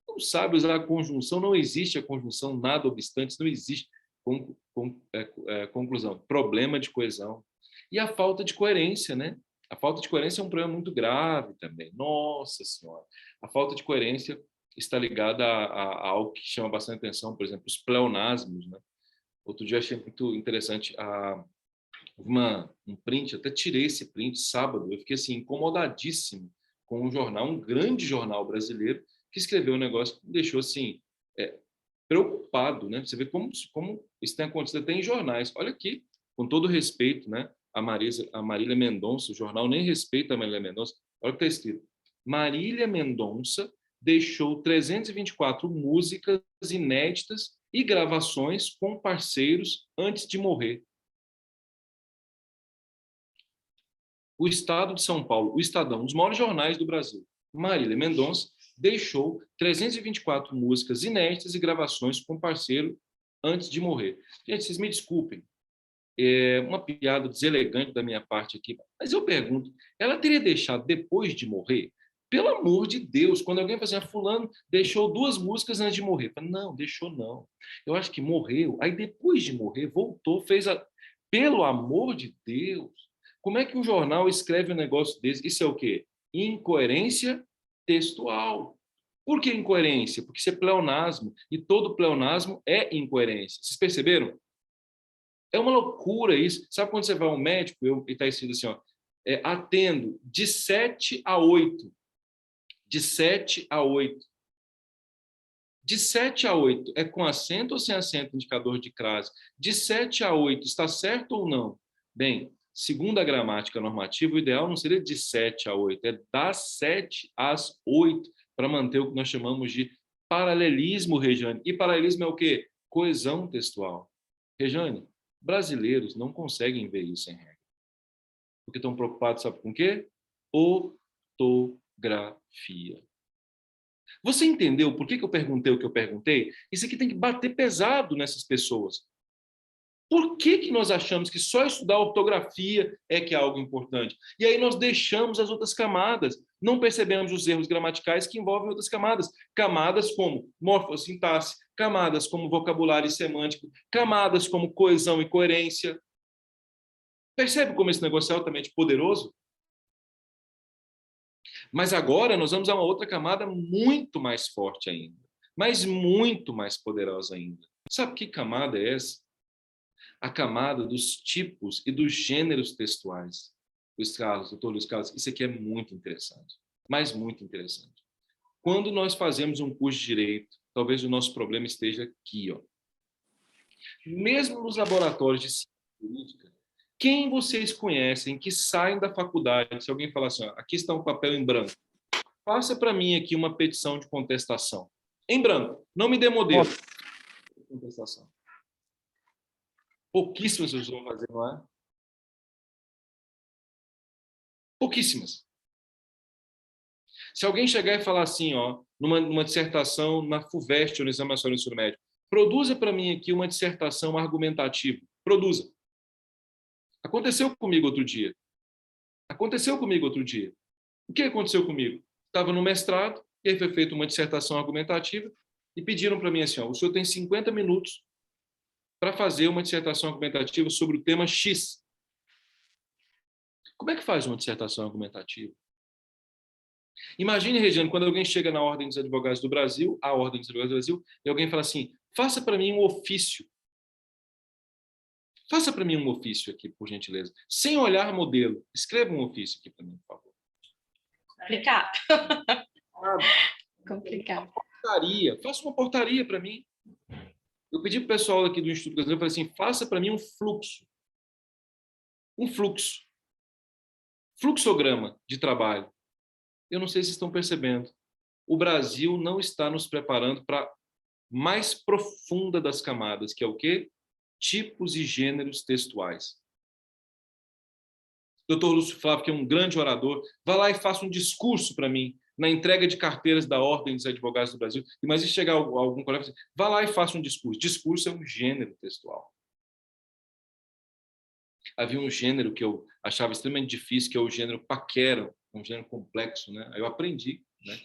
não sabe usar a conjunção, não existe a conjunção nada obstante, não existe conclusão, problema de coesão. E a falta de coerência, né? A falta de coerência é um problema muito grave também. Nossa Senhora! A falta de coerência está ligada a algo que chama bastante atenção, por exemplo, os pleonasmos, né? Outro dia eu achei muito interessante um print, até tirei esse print sábado, eu fiquei assim, incomodadíssimo com um jornal, um grande jornal brasileiro, que escreveu um negócio que me deixou assim, preocupado, né? Você vê como isso tem acontecido até em jornais. Olha aqui, com todo respeito, né? A Marília Mendonça, o jornal nem respeita a Marília Mendonça. Olha o que está escrito. Marília Mendonça deixou 324 músicas inéditas e gravações com parceiros antes de morrer. O Estado de São Paulo, o Estadão, um dos maiores jornais do Brasil, Marília Mendonça, deixou 324 músicas inéditas e gravações com parceiro antes de morrer. Gente, vocês me desculpem, é uma piada deselegante da minha parte aqui, mas eu pergunto, ela teria deixado depois de morrer? Pelo amor de Deus, quando alguém fala assim, fulano deixou 2 músicas antes de morrer. Não, deixou não. Eu acho que morreu, aí depois de morrer, voltou, fez a... Pelo amor de Deus, como é que um jornal escreve um negócio desse? Isso é o quê? Incoerência textual. Por que incoerência? Porque isso é pleonasmo, e todo pleonasmo é incoerência. Vocês perceberam? É uma loucura isso. Sabe quando você vai ao médico e está escrito assim, ó, atendo de 7 a 8. De 7 a 8. De 7 a 8 é com acento ou sem acento indicador de crase? De 7 a 8 está certo ou não? Bem, segundo a gramática normativa, o ideal não seria de 7 a 8, é das 7 às 8, para manter o que nós chamamos de paralelismo, Rejane. E paralelismo é o quê? Coesão textual. Rejane, brasileiros não conseguem ver isso em regra. Porque estão preocupados, sabe com o quê? Ortografia. Você entendeu por que eu perguntei o que eu perguntei? Isso aqui tem que bater pesado nessas pessoas. Por que nós achamos que só estudar ortografia é que é algo importante? E aí nós deixamos as outras camadas, não percebemos os erros gramaticais que envolvem outras camadas. Camadas como morfossintaxe, camadas como vocabulário e semântico, camadas como coesão e coerência. Percebe como esse negócio é altamente poderoso? Mas agora nós vamos a uma outra camada muito mais forte ainda, mas muito mais poderosa ainda. Sabe que camada é essa? A camada dos tipos e dos gêneros textuais. Luiz Carlos, doutor Luiz Carlos, isso aqui é muito interessante, mas muito interessante. Quando nós fazemos um curso de Direito, talvez o nosso problema esteja aqui, ó. Mesmo nos laboratórios de ciência política, quem vocês conhecem que saem da faculdade, se alguém falar assim, ó, aqui está um papel em branco, faça para mim aqui uma petição de contestação. Em branco, não me dê modelo. Contestação. Pouquíssimas pessoas vão fazer, não é? Pouquíssimas. Se alguém chegar e falar assim, ó, numa dissertação na FUVEST, ou no Exame Nacional do Ensino Médio, produza para mim aqui uma dissertação argumentativa. Produza. Aconteceu comigo outro dia. O que aconteceu comigo? Estava no mestrado, e aí foi feita uma dissertação argumentativa, e pediram para mim assim, ó, o senhor tem 50 minutos para fazer uma dissertação argumentativa sobre o tema X. Como é que faz uma dissertação argumentativa? Imagine, Regiane, quando alguém chega na Ordem dos Advogados do Brasil, a Ordem dos Advogados do Brasil, e alguém fala assim, faça para mim um ofício. Faça para mim um ofício aqui, por gentileza. Sem olhar modelo. Escreva um ofício aqui para mim, por favor. Complicado. Complicado. Portaria. Faça uma portaria para mim. Eu pedi para o pessoal aqui do Instituto Brasileiro, eu falei assim, faça para mim um fluxo. Um fluxo. Fluxograma de trabalho. Eu não sei se estão percebendo. O Brasil não está nos preparando para a mais profunda das camadas, que é o quê? Tipos e gêneros textuais. Dr. Lúcio Flávio, que é um grande orador, vá lá e faça um discurso para mim, na entrega de carteiras da Ordem dos Advogados do Brasil. Mas se chegar algum colega, vá lá e faça um discurso. Discurso é um gênero textual. Havia um gênero que eu achava extremamente difícil, que é o gênero paquera, um gênero complexo, né? Aí eu aprendi, né?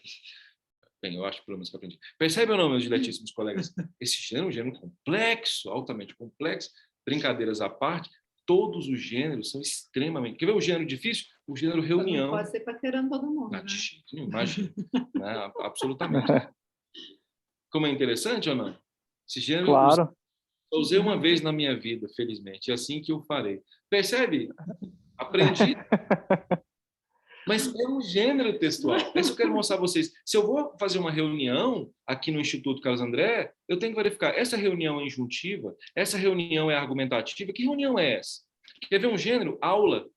Bem, eu acho pelo menos que eu aprendi. Percebe ou não, meus diletíssimos colegas? Esse gênero é um gênero complexo, altamente complexo. Brincadeiras à parte, todos os gêneros são extremamente... Quer ver o gênero difícil? O gênero reunião. Não pode ser paquerando todo mundo, né? Não, imagina. Né? Absolutamente. Como é interessante ou não? Esse gênero Claro. eu usei uma vez na minha vida, felizmente. É assim que eu farei. Percebe? Aprendi. Mas é um gênero textual. É isso que eu quero mostrar a vocês. Se eu vou fazer uma reunião aqui no Instituto Carlos André, eu tenho que verificar, essa reunião é injuntiva? Essa reunião é argumentativa? Que reunião é essa? Quer ver um gênero? Aula.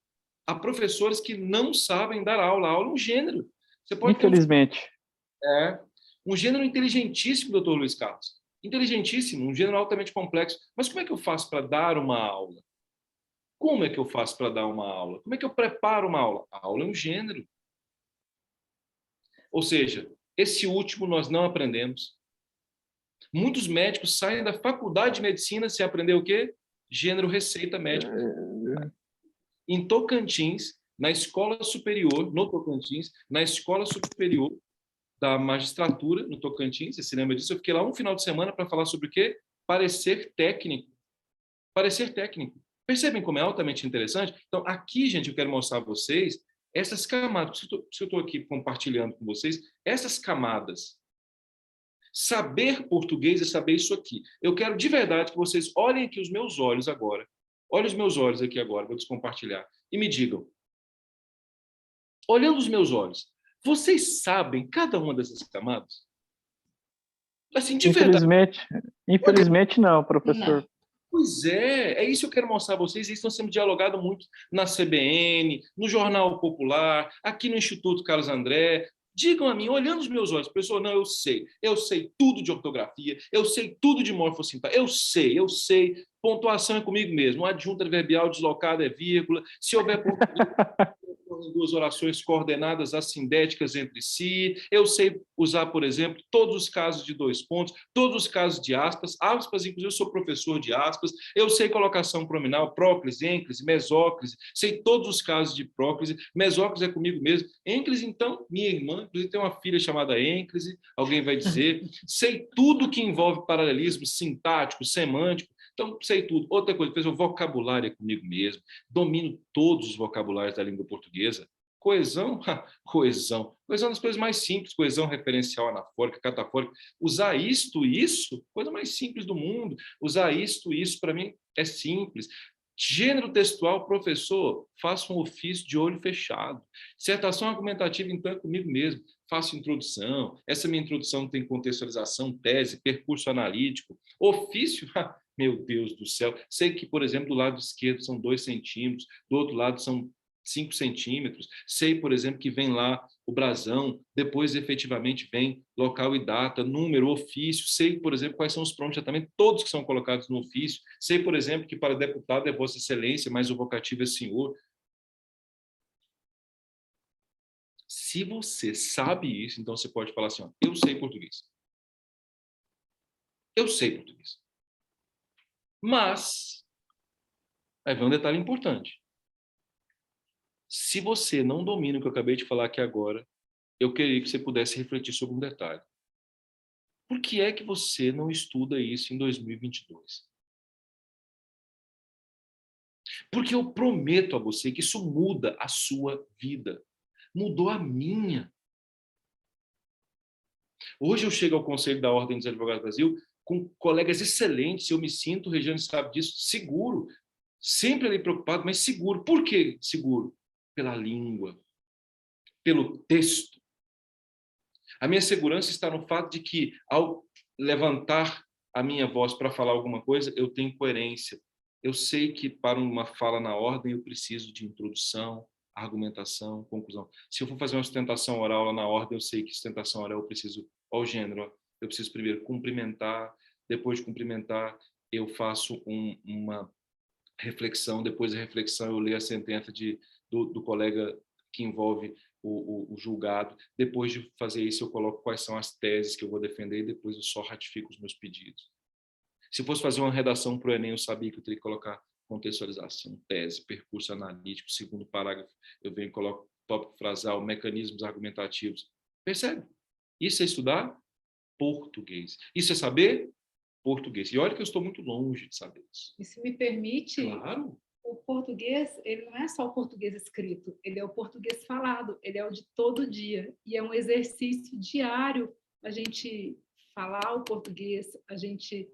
Há professores que não sabem dar aula. A aula é um gênero. Você pode Infelizmente. um gênero inteligentíssimo, doutor Luiz Carlos. Inteligentíssimo, um gênero altamente complexo. Mas como é que eu faço para dar uma aula? Como é que eu faço para dar uma aula? Como é que eu preparo uma aula? A aula é um gênero. Ou seja, esse último nós não aprendemos. Muitos médicos saem da faculdade de medicina sem aprender o quê? Gênero receita médica. Em Tocantins, na escola superior, no Tocantins, na escola superior da magistratura, no Tocantins, você se lembra disso? Eu fiquei lá um final de semana para falar sobre o quê? Parecer técnico. Parecer técnico. Percebem como é altamente interessante? Então, aqui, gente, eu quero mostrar a vocês essas camadas. Se eu estou aqui compartilhando com vocês, essas camadas. Saber português é saber isso aqui. Eu quero de verdade que vocês olhem aqui os meus olhos agora. Olhem os meus olhos aqui agora, vou descompartilhar. E me digam. Olhando os meus olhos, vocês sabem cada uma dessas camadas? Assim, de verdade. Infelizmente não, professor. Não. Pois é isso que eu quero mostrar a vocês. Isso nós temos dialogado muito na CBN, no Jornal Popular, aqui no Instituto Carlos André. Digam a mim, olhando os meus olhos, professor, não, eu sei tudo de ortografia, eu sei tudo de morfossintaxe, eu sei, pontuação é comigo mesmo, adjunto adverbial deslocado é vírgula, se houver duas orações coordenadas assindéticas entre si, eu sei usar, por exemplo, todos os casos de dois pontos, todos os casos de aspas, inclusive eu sou professor de aspas, eu sei colocação pronominal, próclise, ênclise, mesóclise, sei todos os casos de próclise, mesóclise é comigo mesmo, ênclise, então, minha irmã, inclusive tem uma filha chamada ênclise, alguém vai dizer, sei tudo que envolve paralelismo sintático, semântico, então, sei tudo. Outra coisa, o vocabulário é comigo mesmo, domino todos os vocabulários da língua portuguesa. Coesão? Coesão. Coesão é uma das coisas mais simples, coesão referencial anafórica, catafórica. Usar isto e isso, coisa mais simples do mundo. Usar isto e isso, para mim, é simples. Gênero textual, professor, faço um ofício de olho fechado. Dissertação argumentativa, então, é comigo mesmo. Faço introdução. Essa minha introdução tem contextualização, tese, percurso analítico. Ofício, meu Deus do céu. Sei que, por exemplo, do lado esquerdo são 2 centímetros, do outro lado são 5 centímetros. Sei, por exemplo, que vem lá o brasão, depois efetivamente vem local e data, número, ofício. Sei, por exemplo, quais são os pronomes de tratamento, todos que são colocados no ofício. Sei, por exemplo, que para deputado é Vossa Excelência, mas o vocativo é senhor. Se você sabe isso, então você pode falar assim, ó, eu sei português. Eu sei português. Mas, aí vem um detalhe importante. Se você não domina o que eu acabei de falar aqui agora, eu queria que você pudesse refletir sobre um detalhe. Por que é que você não estuda isso em 2022? Porque eu prometo a você que isso muda a sua vida. Mudou a minha. Hoje eu chego ao Conselho da Ordem dos Advogados do Brasil com colegas excelentes, eu me sinto, Regiane sabe disso, seguro. Sempre ali preocupado, mas seguro. Por que seguro? Pela língua, pelo texto. A minha segurança está no fato de que, ao levantar a minha voz para falar alguma coisa, eu tenho coerência. Eu sei que para uma fala na ordem eu preciso de introdução, argumentação, conclusão. Se eu for fazer uma sustentação oral lá na ordem, eu sei que sustentação oral eu preciso, ao gênero, eu preciso primeiro cumprimentar, depois de cumprimentar eu faço uma reflexão, depois da reflexão eu leio a sentença do colega que envolve o julgado. Depois de fazer isso, eu coloco quais são as teses que eu vou defender e depois eu só ratifico os meus pedidos. Se fosse fazer uma redação para o Enem, eu sabia que eu teria que colocar contextualização, tese, percurso analítico, segundo parágrafo, eu venho e coloco tópico frasal, mecanismos argumentativos. Percebe? Isso é estudar português. Isso é saber português. E olha que eu estou muito longe de saber isso. E se me permite, Claro. o português, ele não é só o português escrito, ele é o português falado, ele é o de todo dia. E é um exercício diário a gente falar o português, a gente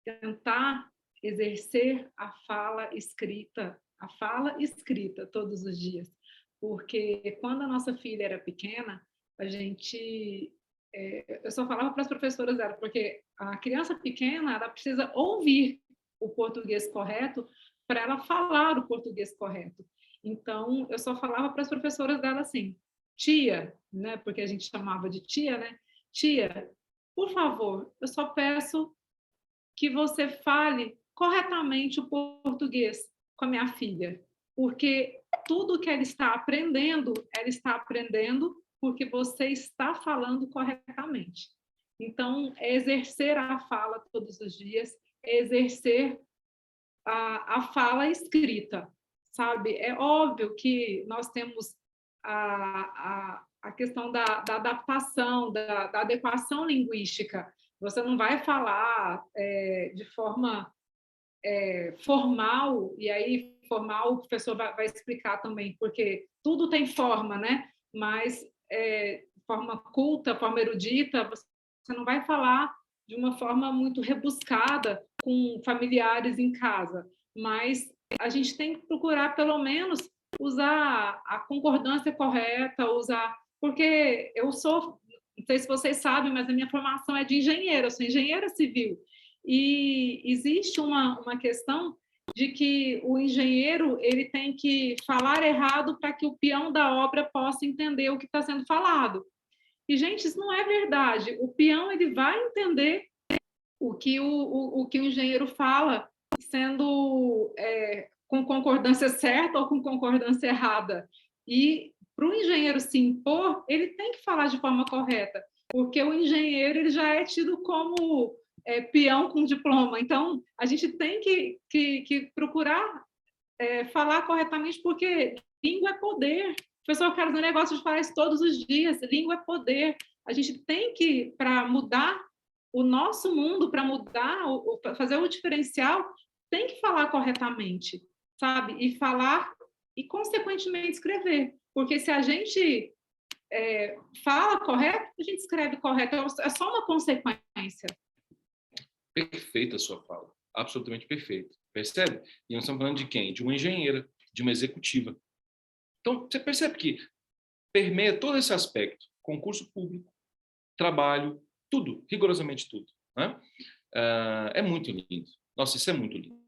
tentar exercer a fala escrita todos os dias. Porque quando a nossa filha era pequena, eu só falava para as professoras dela, porque a criança pequena, ela precisa ouvir o português correto para ela falar o português correto. Então, eu só falava para as professoras dela assim, tia, né? Porque a gente chamava de tia, né? Tia, por favor, eu só peço que você fale corretamente o português com a minha filha, porque tudo que ela está aprendendo porque você está falando corretamente. Então, é exercer a fala todos os dias, é exercer a fala escrita, sabe? É óbvio que nós temos a questão da adaptação, da adequação linguística. Você não vai falar de forma formal, e aí formal o professor vai explicar também, porque tudo tem forma, né? Mas forma culta, forma erudita, você não vai falar de uma forma muito rebuscada com familiares em casa, mas a gente tem que procurar, pelo menos, usar a concordância correta, porque eu sou, não sei se vocês sabem, mas a minha formação é de engenheira, eu sou engenheira civil, e existe uma questão de que o engenheiro ele tem que falar errado para que o peão da obra possa entender o que está sendo falado. E, gente, isso não é verdade. O peão ele vai entender o que o engenheiro fala, sendo com concordância certa ou com concordância errada. E para o engenheiro se impor, ele tem que falar de forma correta, porque o engenheiro ele já é tido como peão com diploma. Então, a gente tem que procurar falar corretamente, porque língua é poder. Professor Carlos, o negócio de falar isso todos os dias. Língua é poder. A gente tem que, para mudar o nosso mundo, para mudar, para fazer o diferencial, tem que falar corretamente, sabe? E falar e, consequentemente, escrever. Porque se a gente fala correto, a gente escreve correto. É só uma consequência. Perfeita a sua fala. Absolutamente perfeita. Percebe? E nós estamos falando de quem? De uma engenheira, de uma executiva. Então, você percebe que permeia todo esse aspecto. Concurso público, trabalho, tudo, rigorosamente tudo. Né? É muito lindo. Nossa, isso é muito lindo.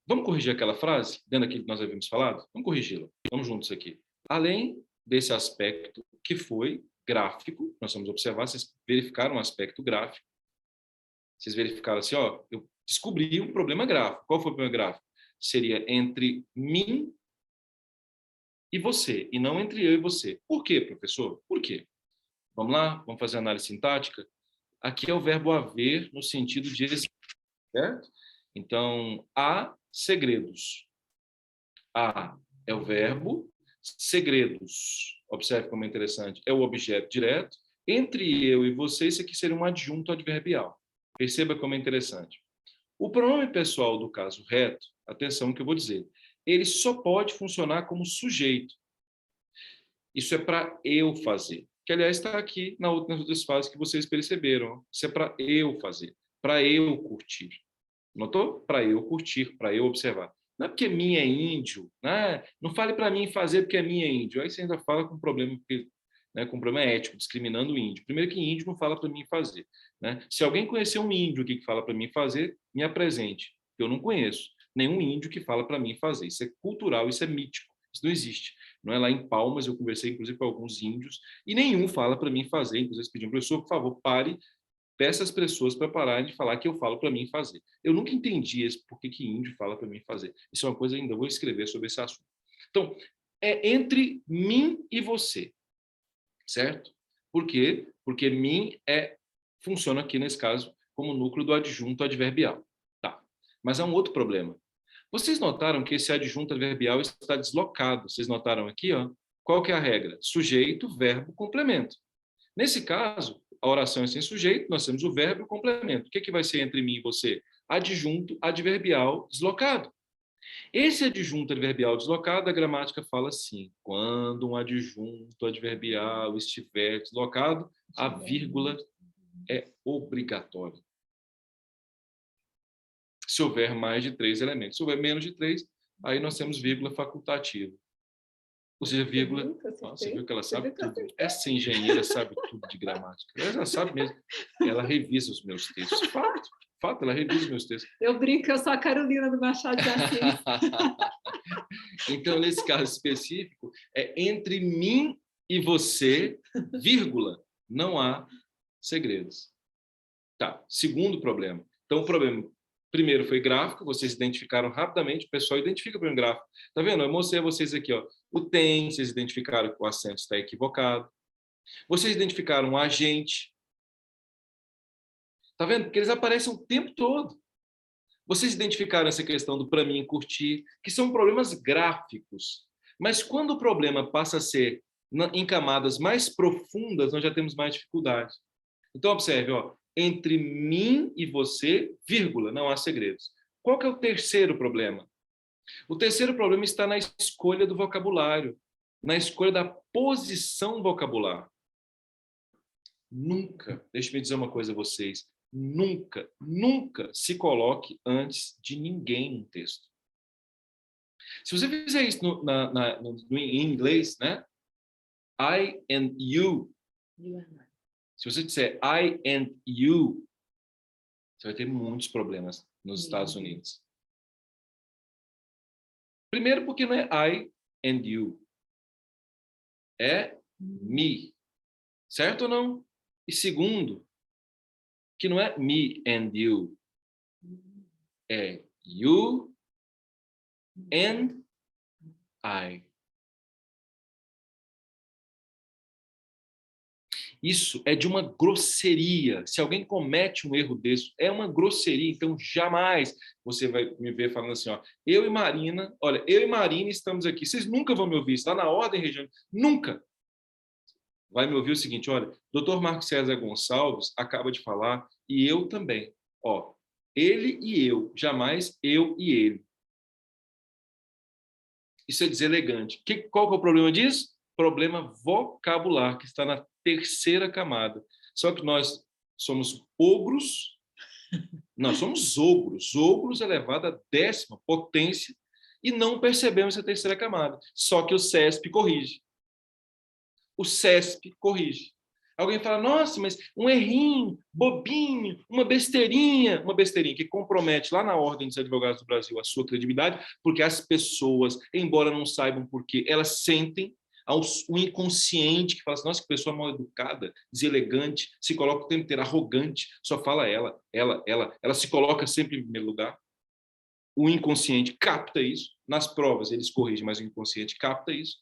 Vamos corrigir aquela frase, dentro daquilo que nós havíamos falado? Vamos corrigi-la. Vamos juntos aqui. Além desse aspecto que foi gráfico, nós vamos observar, vocês verificaram um aspecto gráfico. Vocês verificaram assim, ó, eu descobri um problema gráfico. Qual foi o problema gráfico? Seria entre mim e você, e não entre eu e você. Por quê, professor? Por quê? Vamos lá? Vamos fazer análise sintática? Aqui é o verbo haver no sentido de certo? Então, há segredos. Há é o verbo, segredos. Observe como é interessante. É o objeto direto. Entre eu e você, isso aqui seria um adjunto adverbial. Perceba como é interessante. O pronome pessoal do caso reto, atenção no que eu vou dizer, ele só pode funcionar como sujeito. Isso é para eu fazer. Que, aliás, está aqui nas outras fases que vocês perceberam. Isso é para eu fazer, para eu curtir. Notou? Para eu curtir, para eu observar. Não é porque minha é índio, né? Não fale para mim fazer porque a minha é índio. Aí você ainda fala com problema, porque né, com problema ético, discriminando o índio. Primeiro que índio não fala para mim fazer. Né? Se alguém conhecer um índio aqui que fala para mim fazer, me apresente. Eu não conheço nenhum índio que fala para mim fazer. Isso é cultural, isso é mítico, isso não existe. Não é lá em Palmas, eu conversei inclusive com alguns índios, e nenhum fala para mim fazer. Inclusive, eles pediam, professor, por favor, pare, peça às pessoas para pararem de falar que eu falo para mim fazer. Eu nunca entendi por que índio fala para mim fazer. Isso é uma coisa, ainda vou escrever sobre esse assunto. Então, é entre mim e você, certo? Por quê? Porque mim funciona aqui, nesse caso, como núcleo do adjunto adverbial. Tá. Mas há um outro problema. Vocês notaram que esse adjunto adverbial está deslocado. Vocês notaram aqui, ó? Qual que é a regra? Sujeito, verbo, complemento. Nesse caso, a oração é sem sujeito, nós temos o verbo e o complemento. O que vai ser entre mim e você? Adjunto adverbial deslocado. Esse adjunto adverbial deslocado, a gramática fala assim: quando um adjunto adverbial estiver deslocado, a vírgula é obrigatória. Se houver mais de 3 elementos. Se houver menos de 3, aí nós temos vírgula facultativa. Ou seja, vírgula... Nossa, você viu que ela sabe tudo. Essa engenheira sabe tudo de gramática. Ela já sabe mesmo. Ela revisa os meus textos. Fato, ela revisa os meus textos. Eu brinco, eu sou a Carolina do Machado de Assis. Então, nesse caso específico, é entre mim e você, vírgula, não há segredos. Tá, segundo problema. Então, o problema primeiro foi gráfico, vocês identificaram rapidamente, o pessoal identifica para um gráfico. Tá vendo? Eu mostrei a vocês aqui, ó, o tem, vocês identificaram que o acento está equivocado. Vocês identificaram o agente. Tá vendo? Porque eles aparecem o tempo todo. Vocês identificaram essa questão do para mim curtir, que são problemas gráficos. Mas quando o problema passa a ser em camadas mais profundas, nós já temos mais dificuldade. Então, observe, ó, entre mim e você, vírgula, não há segredos. Qual que é o terceiro problema? O terceiro problema está na escolha do vocabulário, na escolha da posição vocabular. Nunca, deixe-me dizer uma coisa a vocês, nunca, nunca se coloque antes de ninguém um texto. Se você fizer isso em inglês, né? I and you. Se você disser I and you, você vai ter muitos problemas nos Estados Unidos. Primeiro, porque não é I and you. É me. Certo ou não? E segundo, que não é me and you. É you and I. Isso é de uma grosseria. Se alguém comete um erro desse, é uma grosseria. Então, jamais você vai me ver falando assim, ó, eu e Marina, olha, eu e Marina estamos aqui. Vocês nunca vão me ouvir. Está na ordem, Regiane. Nunca. Vai me ouvir o seguinte, olha, Dr. Marcos César Gonçalves acaba de falar, e eu também. Ó, ele e eu, jamais eu e ele. Isso é deselegante. Qual que é o problema disso? Problema vocabular, que está na terceira camada. Só que nós somos ogros, nós somos ogros. Ogros elevado à 10ª potência e não percebemos essa terceira camada. Só que o CESP corrige. O CESP corrige. Alguém fala, nossa, mas um errinho, bobinho, uma besteirinha que compromete lá na Ordem dos Advogados do Brasil a sua credibilidade, porque as pessoas, embora não saibam por quê, elas sentem o inconsciente que fala assim, nossa, que pessoa mal educada, deselegante, se coloca o tempo inteiro arrogante, só fala ela se coloca sempre em primeiro lugar. O inconsciente capta isso, nas provas eles corrigem, mas o inconsciente capta isso.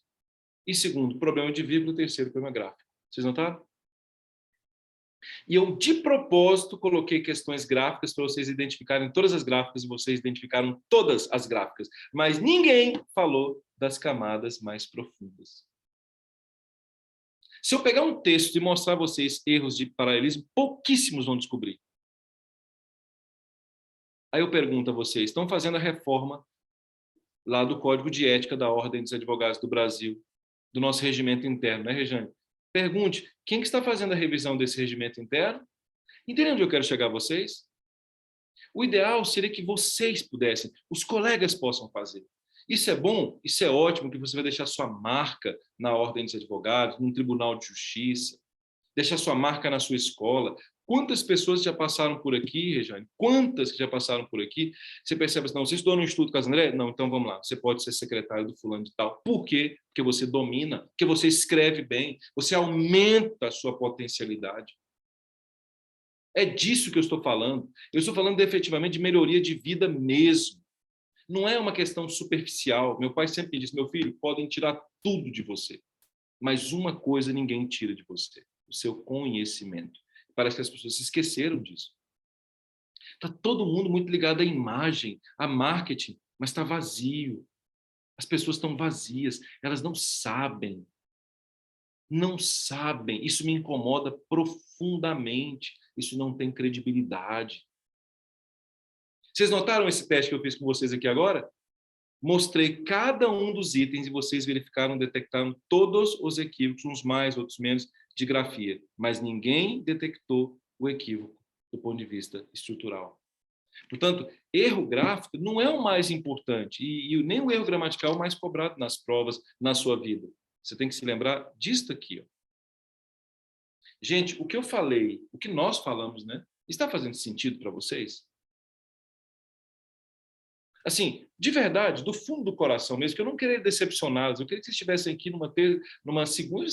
E segundo, problema de vírgula, terceiro, problema gráfico. Vocês notaram? E eu, de propósito, coloquei questões gráficas para vocês identificarem todas as gráficas, e vocês identificaram todas as gráficas, mas ninguém falou das camadas mais profundas. Se eu pegar um texto e mostrar a vocês erros de paralelismo, pouquíssimos vão descobrir. Aí eu pergunto a vocês, estão fazendo a reforma lá do Código de Ética da Ordem dos Advogados do Brasil, do nosso regimento interno, né, Regiane? Pergunte, quem que está fazendo a revisão desse regimento interno? Entendem onde eu quero chegar a vocês? O ideal seria que vocês pudessem, os colegas possam fazer. Isso é bom, isso é ótimo, que você vai deixar sua marca na ordem dos advogados, num tribunal de justiça, deixar sua marca na sua escola. Quantas pessoas já passaram por aqui, Rejane? Quantas que já passaram por aqui? Você percebe assim, não, você estudou no Instituto Caso André? Não, então vamos lá, você pode ser secretário do fulano de tal. Por quê? Porque você domina, porque você escreve bem, você aumenta a sua potencialidade. É disso que eu estou falando. Eu estou falando efetivamente de melhoria de vida mesmo. Não é uma questão superficial. Meu pai sempre disse, meu filho, podem tirar tudo de você, mas uma coisa ninguém tira de você, o seu conhecimento. Parece que as pessoas se esqueceram disso. Está todo mundo muito ligado à imagem, a marketing, mas está vazio. As pessoas estão vazias, elas não sabem. Não sabem. Isso me incomoda profundamente. Isso não tem credibilidade. Vocês notaram esse teste que eu fiz com vocês aqui agora? Mostrei cada um dos itens e vocês verificaram, detectaram todos os equívocos, uns mais, outros menos, de grafia. Mas ninguém detectou o equívoco do ponto de vista estrutural. Portanto, erro gráfico não é o mais importante e nem o erro gramatical é o mais cobrado nas provas, na sua vida. Você tem que se lembrar disto aqui. Ó. Gente, o que eu falei, o que nós falamos, né? Está fazendo sentido para vocês? Assim, de verdade, do fundo do coração mesmo, que eu não queria decepcioná-los, eu queria que vocês estivessem aqui numa segunda,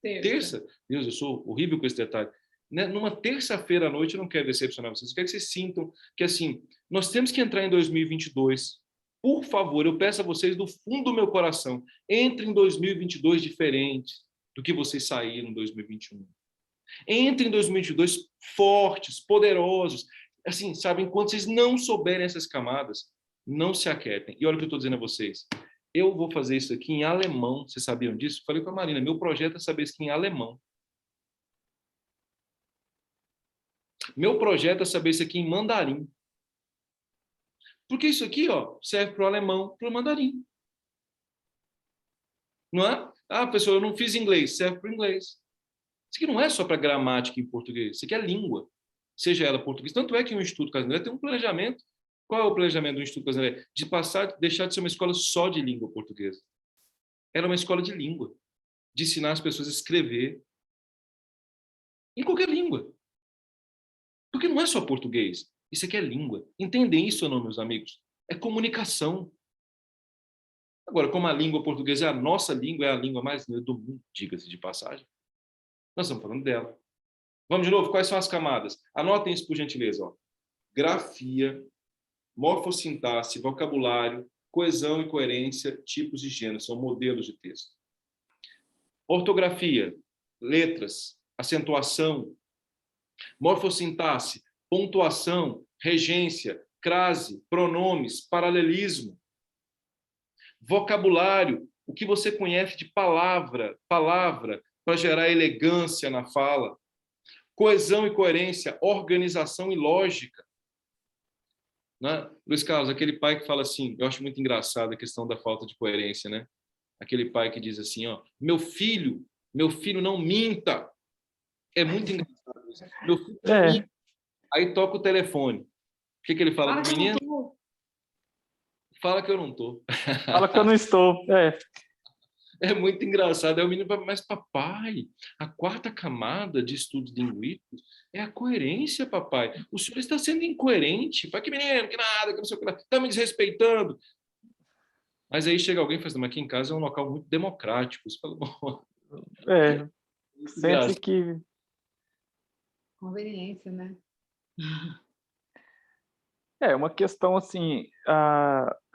terça. Deus, eu sou horrível com esse detalhe. Né? Numa terça-feira à noite, eu não quero decepcionar vocês. Eu quero que vocês sintam que, assim, nós temos que entrar em 2022. Por favor, eu peço a vocês do fundo do meu coração, entrem em 2022 diferente do que vocês saíram em 2021. Entrem em 2022 fortes, poderosos. Assim, sabe, enquanto vocês não souberem essas camadas, não se aquietem. E olha o que eu estou dizendo a vocês. Eu vou fazer isso aqui em alemão. Vocês sabiam disso? Falei com a Marina, meu projeto é saber isso aqui em alemão. Meu projeto é saber isso aqui em mandarim. Porque isso aqui, ó, serve para o alemão, para o mandarim. Não é? Ah, pessoal, eu não fiz inglês, serve para o inglês. Isso aqui não é só para gramática em português, isso aqui é língua, seja ela português. Tanto é que o Instituto Caso André tem um planejamento. Qual é o planejamento do Instituto Caso André? De deixar de ser uma escola só de língua portuguesa. Era uma escola de língua, de ensinar as pessoas a escrever em qualquer língua. Porque não é só português, isso aqui é língua. Entendem isso ou não, meus amigos? É comunicação. Agora, como a língua portuguesa é a nossa língua, é a língua mais linda do mundo, diga-se de passagem, nós estamos falando dela. Vamos de novo, quais são as camadas? Anotem isso por gentileza. Ó. Grafia, morfossintaxe, vocabulário, coesão e coerência, tipos e gêneros, são modelos de texto. Ortografia, letras, acentuação, morfossintaxe, pontuação, regência, crase, pronomes, paralelismo. Vocabulário, o que você conhece de palavra para gerar elegância na fala. Coesão e coerência, organização e lógica. Né? Luiz Carlos, aquele pai que fala assim, eu acho muito engraçado a questão da falta de coerência, né? Aquele pai que diz assim, ó, meu filho não minta. É muito engraçado isso. Meu filho não minta. Aí toca o telefone. O que ele fala para o menino? Fala que eu não estou. Fala que eu não estou. É muito engraçado. Aí o menino fala, mas papai, a quarta camada de estudos linguísticos é a coerência, papai. O senhor está sendo incoerente. Pai, que menino, que nada, que não sei o que. Está me desrespeitando. Mas aí chega alguém e fala assim, mas aqui em casa é um local muito democrático. Você fala, bom... Sempre que... Conveniência, né? É uma questão assim,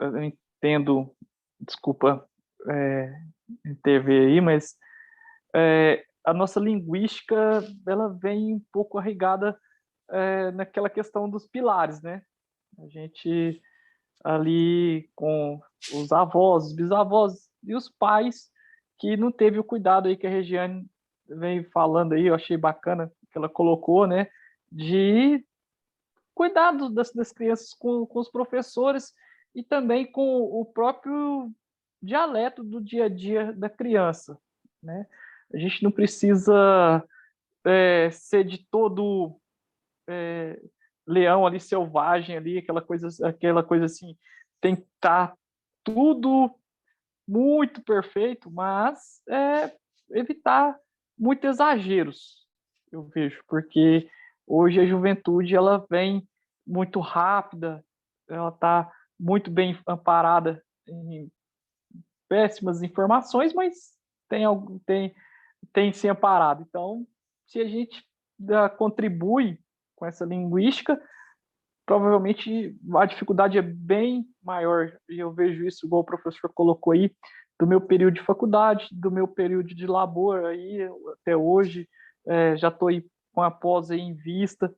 eu entendo, desculpa intervir aí, mas a nossa linguística ela vem um pouco arraigada naquela questão dos pilares, né? A gente ali com os avós, os bisavós e os pais que não teve o cuidado aí que a Regiane vem falando aí, eu achei bacana que ela colocou, né? De cuidado das crianças com os professores e também com o próprio dialeto do dia a dia da criança, né? A gente não precisa ser de todo leão ali selvagem ali, aquela coisa assim, tem que estar tudo muito perfeito, mas evitar muitos exageros, eu vejo, porque hoje a juventude ela vem muito rápida, ela está muito bem amparada em péssimas informações, mas tem se amparado. Então, se a gente contribui com essa linguística, provavelmente a dificuldade é bem maior. E eu vejo isso, igual o professor colocou aí, do meu período de faculdade, do meu período de labor aí até hoje, já estou aí com a pós aí em vista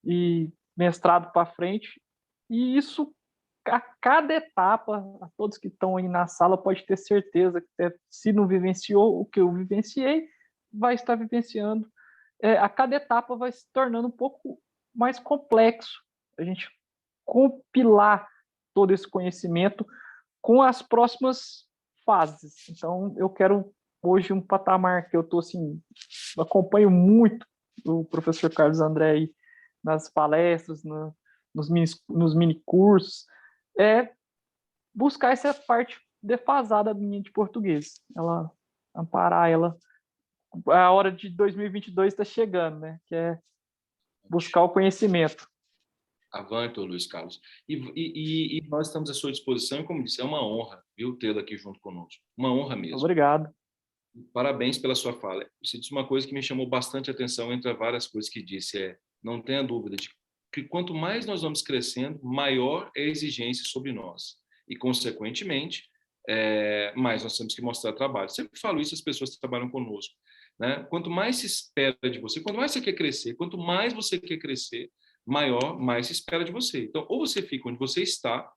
e mestrado para frente. E isso, a cada etapa, a todos que estão aí na sala, pode ter certeza que se não vivenciou o que eu vivenciei, vai estar vivenciando. A cada etapa vai se tornando um pouco mais complexo a gente compilar todo esse conhecimento com as próximas fases. Então, eu quero hoje um patamar que eu estou assim, acompanho muito o professor Carlos André aí nas palestras, nos mini cursos, buscar essa parte defasada minha de português, ela amparar ela. A hora de 2022 está chegando, né? Que é buscar o conhecimento. Avante, Luiz Carlos. E nós estamos à sua disposição, e como disse, é uma honra, viu, tê-lo aqui junto conosco. Uma honra mesmo. Obrigado. Parabéns pela sua fala. Você disse uma coisa que me chamou bastante atenção, entre várias coisas que disse, não tenha dúvida de que quanto mais nós vamos crescendo, maior é a exigência sobre nós. E, consequentemente, mais nós temos que mostrar trabalho. Sempre falo isso às pessoas que trabalham conosco, né? Quanto mais se espera de você, quanto mais você quer crescer, quanto mais você quer crescer, mais se espera de você. Então, ou você fica onde você está,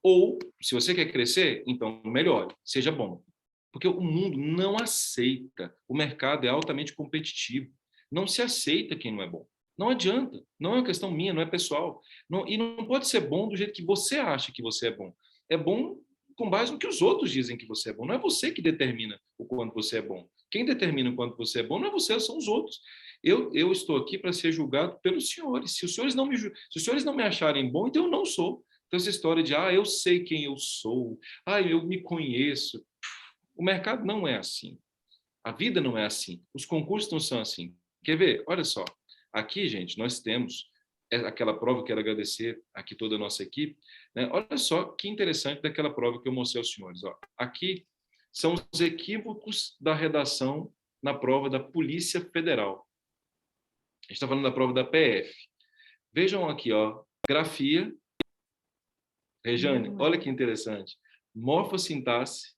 ou, se você quer crescer, então melhore, seja bom. Porque o mundo não aceita, o mercado é altamente competitivo, não se aceita quem não é bom. Não adianta, não é uma questão minha, não é pessoal. E não pode ser bom do jeito que você acha que você é bom. É bom com base no que os outros dizem que você é bom. Não é você que determina o quanto você é bom. Quem determina o quanto você é bom não é você, são os outros. Eu estou aqui para ser julgado pelos senhores. Se os senhores não me acharem bom, então eu não sou. Então essa história de, eu sei quem eu sou, eu me conheço. O mercado não é assim. A vida não é assim. Os concursos não são assim. Quer ver? Olha só. Aqui, gente, nós temos aquela prova, quero agradecer aqui toda a nossa equipe, né? Olha só que interessante daquela prova que eu mostrei aos senhores. Aqui são os equívocos da redação na prova da Polícia Federal. A gente está falando da prova da PF. Vejam aqui, grafia. Rejane, olha que interessante. Morfossintaxe,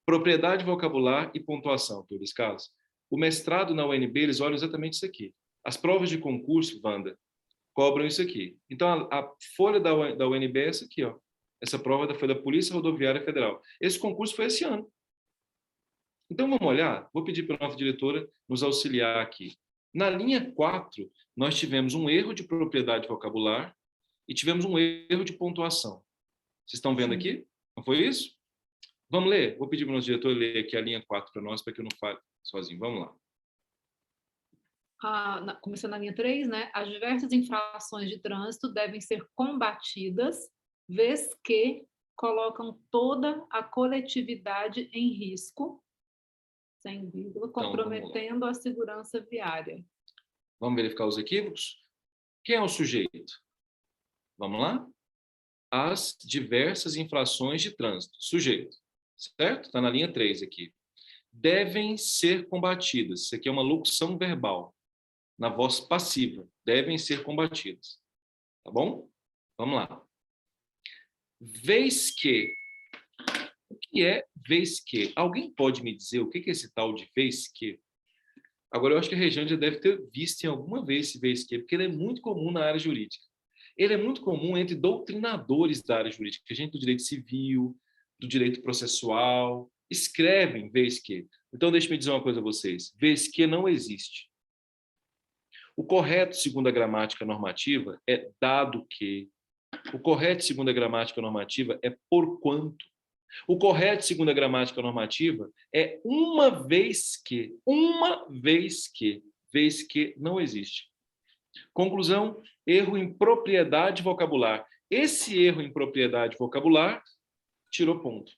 propriedade vocabular e pontuação, Luiz Carlos. O mestrado na UNB, eles olham exatamente isso aqui. As provas de concurso, Wanda, cobram isso aqui. Então, a folha da UNB é essa aqui, Essa prova foi da Polícia Rodoviária Federal. Esse concurso foi esse ano. Então, vamos olhar? Vou pedir para a nossa diretora nos auxiliar aqui. Na linha 4, nós tivemos um erro de propriedade vocabular e tivemos um erro de pontuação. Vocês estão vendo aqui? Não foi isso? Vamos ler? Vou pedir para o nosso diretor ler aqui a linha 4 para nós, para que eu não fale sozinho. Vamos lá. Começando na linha 3, né? As diversas infrações de trânsito devem ser combatidas, vez que colocam toda a coletividade em risco, sem vírgula, comprometendo a segurança viária. Vamos verificar os equívocos? Quem é o sujeito? Vamos lá? As diversas infrações de trânsito. Sujeito, certo? Está na linha 3 aqui. Devem ser combatidas. Isso aqui é uma locução verbal. Na voz passiva. Devem ser combatidas. Tá bom? Vamos lá. Vez que. O que é vez que? Alguém pode me dizer o que é esse tal de vez que? Agora, eu acho que a Rejane já deve ter visto em alguma vez esse vez que, porque ele é muito comum na área jurídica. Ele é muito comum entre doutrinadores da área jurídica, gente do direito civil, do direito processual, escrevem vez que. Então, deixe-me dizer uma coisa a vocês. Vez que não existe. O correto, segundo a gramática normativa, é dado que. O correto, segundo a gramática normativa, é porquanto. O correto, segundo a gramática normativa, é uma vez que. Uma vez que. Vez que não existe. Conclusão, erro em propriedade vocabular. Esse erro em propriedade vocabular tirou ponto.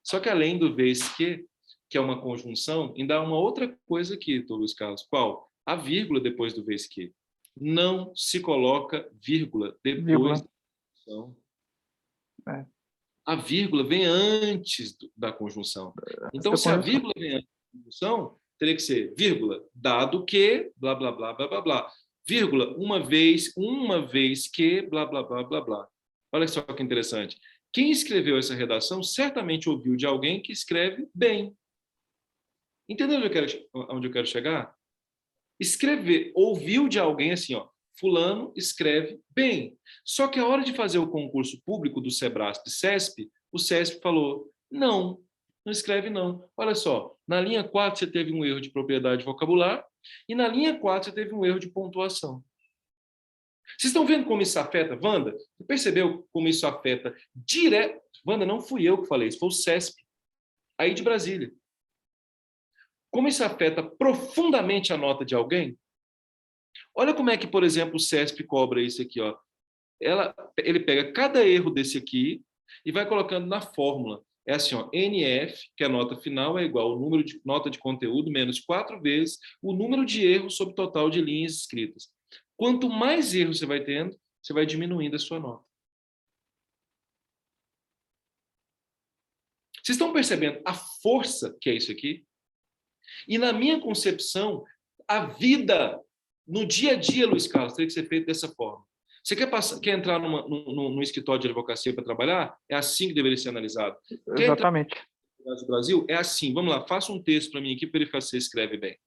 Só que além do vez que é uma conjunção, ainda há uma outra coisa aqui, doutor Luiz Carlos. Qual? A vírgula depois do vez que. Não se coloca vírgula depois da conjunção. A vírgula vem antes da conjunção. Então, se a vírgula vem antes da conjunção, teria que ser vírgula, dado que, blá, blá, blá, blá, blá, blá. Vírgula, uma vez que, blá, blá, blá, blá, blá. Olha só que interessante. Quem escreveu essa redação certamente ouviu de alguém que escreve bem. Entendeu onde eu quero chegar? Escrever, ouviu de alguém assim, ó, fulano escreve bem. Só que a hora de fazer o concurso público do Sebrasp e CESP, o CESP falou, não escreve não. Olha só, na linha 4 você teve um erro de propriedade vocabular e na linha 4 você teve um erro de pontuação. Vocês estão vendo como isso afeta, Wanda? Você percebeu como isso afeta direto? Wanda, não fui eu que falei, isso foi o CESP, aí de Brasília. Como isso afeta profundamente a nota de alguém? Olha como é que, por exemplo, o CESP cobra isso aqui. Ó. Ele pega cada erro desse aqui e vai colocando na fórmula. É assim, ó, NF, que é a nota final, é igual ao número de nota de conteúdo menos 4 vezes o número de erros sobre o total de linhas escritas. Quanto mais erros você vai tendo, você vai diminuindo a sua nota. Vocês estão percebendo a força que é isso aqui? E na minha concepção, a vida no dia a dia, Luiz Carlos, teria que ser feita dessa forma. Você quer entrar num escritório de advocacia para trabalhar? É assim que deveria ser analisado. Exatamente. No Brasil, é assim. Vamos lá, faça um texto para mim aqui para verificar se você escreve bem.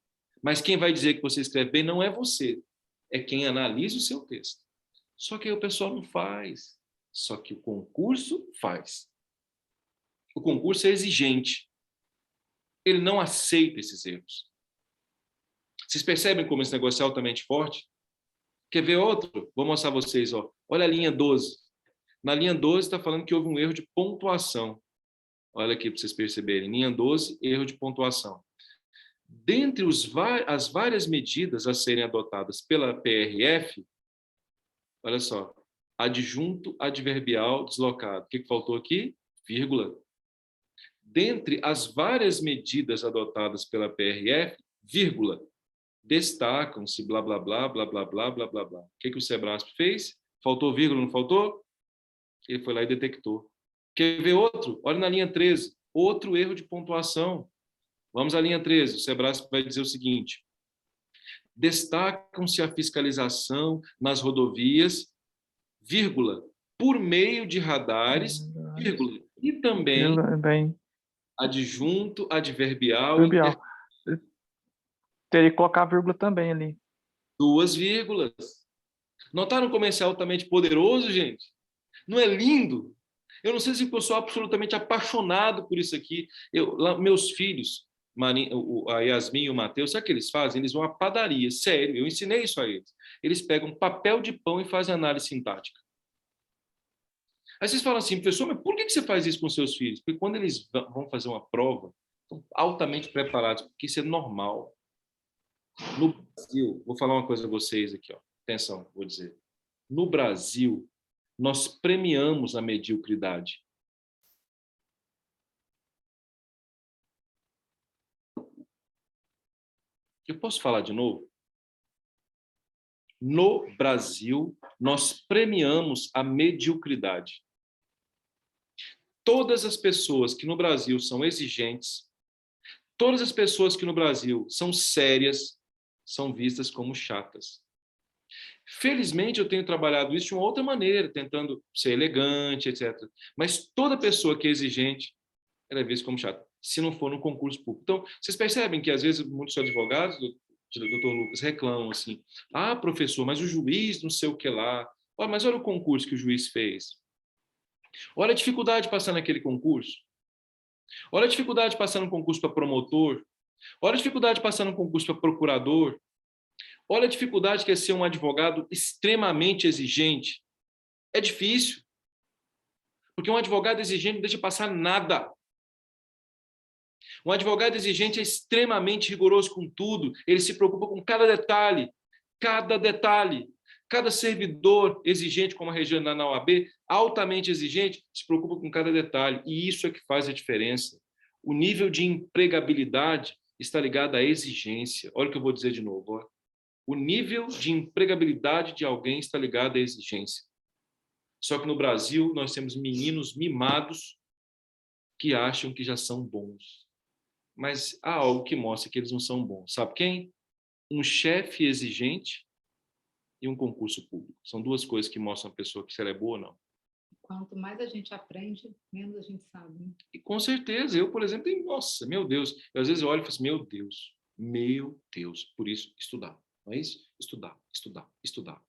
Mas quem vai dizer que você escreve bem não é você. É quem analisa o seu texto. Só que aí o pessoal não faz. Só que o concurso faz. O concurso é exigente. Ele não aceita esses erros. Vocês percebem como esse negócio é altamente forte? Quer ver outro? Vou mostrar a vocês. Ó. Olha a linha 12. Na linha 12 está falando que houve um erro de pontuação. Olha aqui para vocês perceberem. Linha 12, erro de pontuação. Dentre as várias medidas a serem adotadas pela PRF, olha só, adjunto adverbial deslocado. O que faltou aqui? Vírgula. Dentre as várias medidas adotadas pela PRF, vírgula, destacam-se blá, blá, blá, blá, blá, blá, blá, blá, blá. O que o Sebrasp fez? Faltou vírgula, não faltou? Ele foi lá e detectou. Quer ver outro? Olha na linha 13. Outro erro de pontuação. Vamos à linha 13. O Sebrasp vai dizer o seguinte. Destacam-se a fiscalização nas rodovias, vírgula, por meio de radares, vírgula, e também adjunto adverbial. Teria que colocar vírgula também ali. 2 vírgulas. Notaram como esse é altamente poderoso, gente? Não é lindo? Eu não sei se eu sou absolutamente apaixonado por isso aqui. Meus filhos, a Yasmin e o Matheus, sabe o que eles fazem? Eles vão à padaria, sério, eu ensinei isso a eles. Eles pegam papel de pão e fazem análise sintática. Aí vocês falam assim, professor, mas por que você faz isso com seus filhos? Porque quando eles vão fazer uma prova, estão altamente preparados, porque isso é normal. No Brasil, vou falar uma coisa a vocês aqui, ó. Atenção, vou dizer. No Brasil, nós premiamos a mediocridade. Eu posso falar de novo? No Brasil, nós premiamos a mediocridade. Todas as pessoas que no Brasil são exigentes, todas as pessoas que no Brasil são sérias, são vistas como chatas. Felizmente, eu tenho trabalhado isso de uma outra maneira, tentando ser elegante, etc. Mas toda pessoa que é exigente, ela é vista como chata, se não for no concurso público. Então, vocês percebem que, às vezes, muitos advogados, doutor Lucas, reclamam assim, professor, mas o juiz não sei o que lá. Mas olha o concurso que o juiz fez. Olha a dificuldade de passar naquele concurso. Olha a dificuldade de passar no concurso para promotor. Olha a dificuldade de passar no concurso para procurador. Olha a dificuldade que é ser um advogado extremamente exigente. É difícil. Porque um advogado exigente não deixa passar nada. Um advogado exigente é extremamente rigoroso com tudo. Ele se preocupa com cada detalhe. Cada detalhe. Cada servidor exigente, como a Regiane na UAB, altamente exigente, se preocupa com cada detalhe. E isso é que faz a diferença. O nível de empregabilidade está ligado à exigência. Olha o que eu vou dizer de novo. Ó. O nível de empregabilidade de alguém está ligado à exigência. Só que no Brasil, nós temos meninos mimados que acham que já são bons. Mas há algo que mostra que eles não são bons. Sabe quem? Um chefe exigente e um concurso público. São duas coisas que mostram a pessoa que se ela é boa ou não. Quanto mais a gente aprende, menos a gente sabe. Né? E com certeza, eu, por exemplo, tenho, nossa, meu Deus. Eu, às vezes eu olho e falo assim, meu Deus. Por isso, estudar. Não é isso? Estudar, estudar, estudar.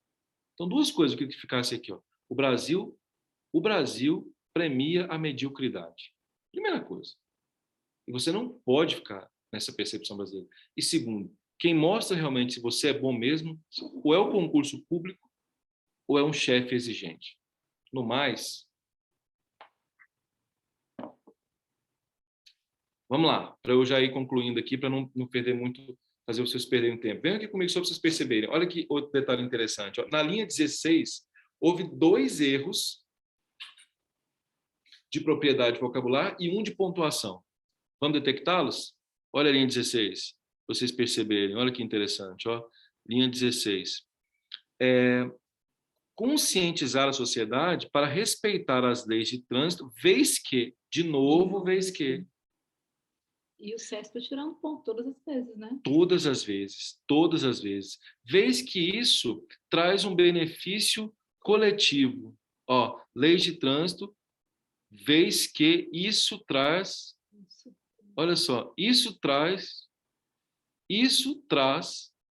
Então, duas coisas que eu queria que ficasse aqui. Ó. O Brasil premia a mediocridade. Primeira coisa. E você não pode ficar nessa percepção brasileira. E segundo, quem mostra realmente se você é bom mesmo, ou é o concurso público, ou é um chefe exigente. No mais, vamos lá, para eu já ir concluindo aqui, para não perder muito, fazer vocês perderem tempo. Venham aqui comigo só para vocês perceberem. Olha que outro detalhe interessante. Ó. Na linha 16, houve 2 erros de propriedade vocabular e 1 de pontuação. Vamos detectá-los? Olha a linha 16, para vocês perceberem. Olha que interessante. Ó. Linha 16. Conscientizar a sociedade para respeitar as leis de trânsito, vez que, de novo, vez que. E o CESP tirando ponto todas as vezes, né? Todas as vezes, todas as vezes. Vez que isso traz um benefício coletivo. Ó, leis de trânsito, vez que isso traz, olha só, isso traz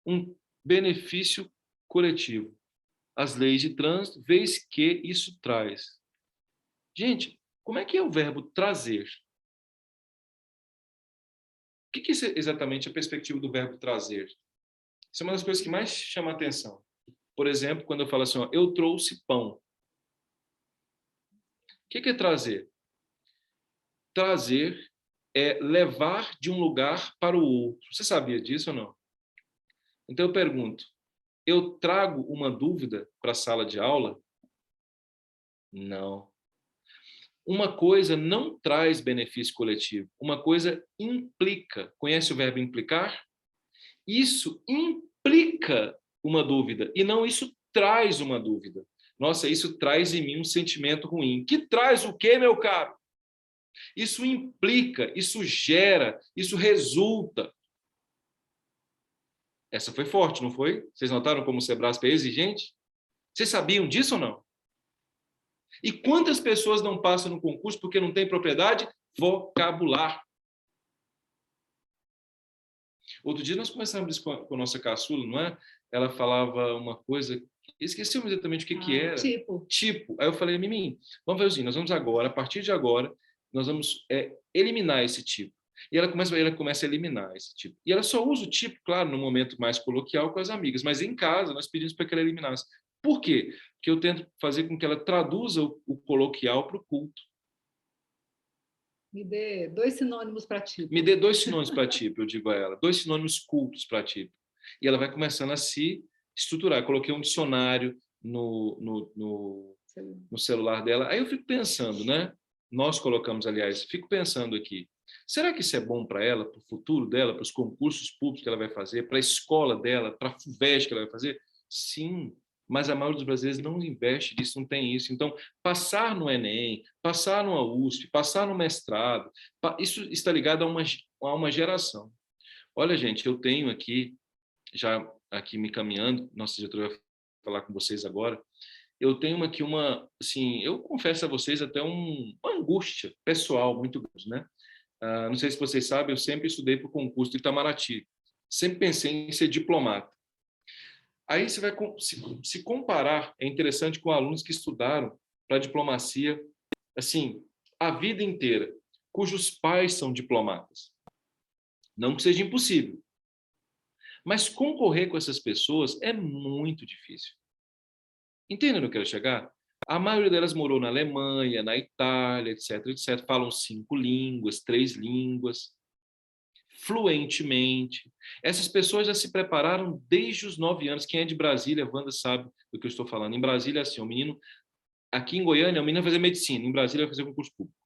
um benefício coletivo. As leis de trânsito, vez que isso traz. Gente, como é que é o verbo trazer? O que é exatamente a perspectiva do verbo trazer? Isso é uma das coisas que mais chama a atenção. Por exemplo, quando eu falo assim, ó, eu trouxe pão. O que é trazer? Trazer é levar de um lugar para o outro. Você sabia disso ou não? Então eu pergunto, eu trago uma dúvida para a sala de aula? Não. Uma coisa não traz benefício coletivo, uma coisa implica. Conhece o verbo implicar? Isso implica uma dúvida, e não isso traz uma dúvida. Nossa, isso traz em mim um sentimento ruim. Que traz o quê, meu caro? Isso implica, isso gera, isso resulta. Essa foi forte, não foi? Vocês notaram como o Sebrasp é exigente? Vocês sabiam disso ou não? E quantas pessoas não passam no concurso porque não tem propriedade vocabular? Outro dia nós conversamos com a nossa caçula, não é? Ela falava uma coisa, esqueci exatamente o que era. Tipo. Aí eu falei, Mimi, vamos ver assim, nós vamos agora, a partir de agora, nós vamos eliminar esse tipo. E ela começa a eliminar esse tipo. E ela só usa o tipo, claro, no momento mais coloquial com as amigas, mas em casa nós pedimos para que ela eliminasse. Por quê? Porque eu tento fazer com que ela traduza o coloquial para o culto. Me dê 2 sinônimos para tipo. Me dê 2 sinônimos para tipo, eu digo a ela. 2 sinônimos cultos para tipo. E ela vai começando a se estruturar. Eu coloquei um dicionário no celular dela. Aí eu fico pensando, né? Nós colocamos, aliás, fico pensando aqui. Será que isso é bom para ela, para o futuro dela, para os concursos públicos que ela vai fazer, para a escola dela, para a FUVEST que ela vai fazer? Sim, mas a maioria dos brasileiros não investe nisso, não tem isso. Então, passar no Enem, passar numa USP, passar no mestrado, isso está ligado a uma geração. Olha, gente, eu tenho aqui, já aqui me caminhando, nossa diretora vai falar com vocês agora, eu tenho aqui assim, eu confesso a vocês até uma angústia pessoal muito grande, né? Não sei se vocês sabem, eu sempre estudei para o concurso do Itamaraty. Sempre pensei em ser diplomata. Aí você vai se comparar, é interessante, com alunos que estudaram para diplomacia, assim, a vida inteira, cujos pais são diplomatas. Não que seja impossível. Mas concorrer com essas pessoas é muito difícil. Entendem onde eu quero chegar? A maioria delas morou na Alemanha, na Itália, etc., etc. Falam 5 línguas, 3 línguas. fluentemente. Essas pessoas já se prepararam desde os 9 anos. Quem é de Brasília, Wanda, sabe do que eu estou falando. Em Brasília, assim, o menino... Aqui em Goiânia, o menino vai fazer medicina. Em Brasília, vai fazer concurso público.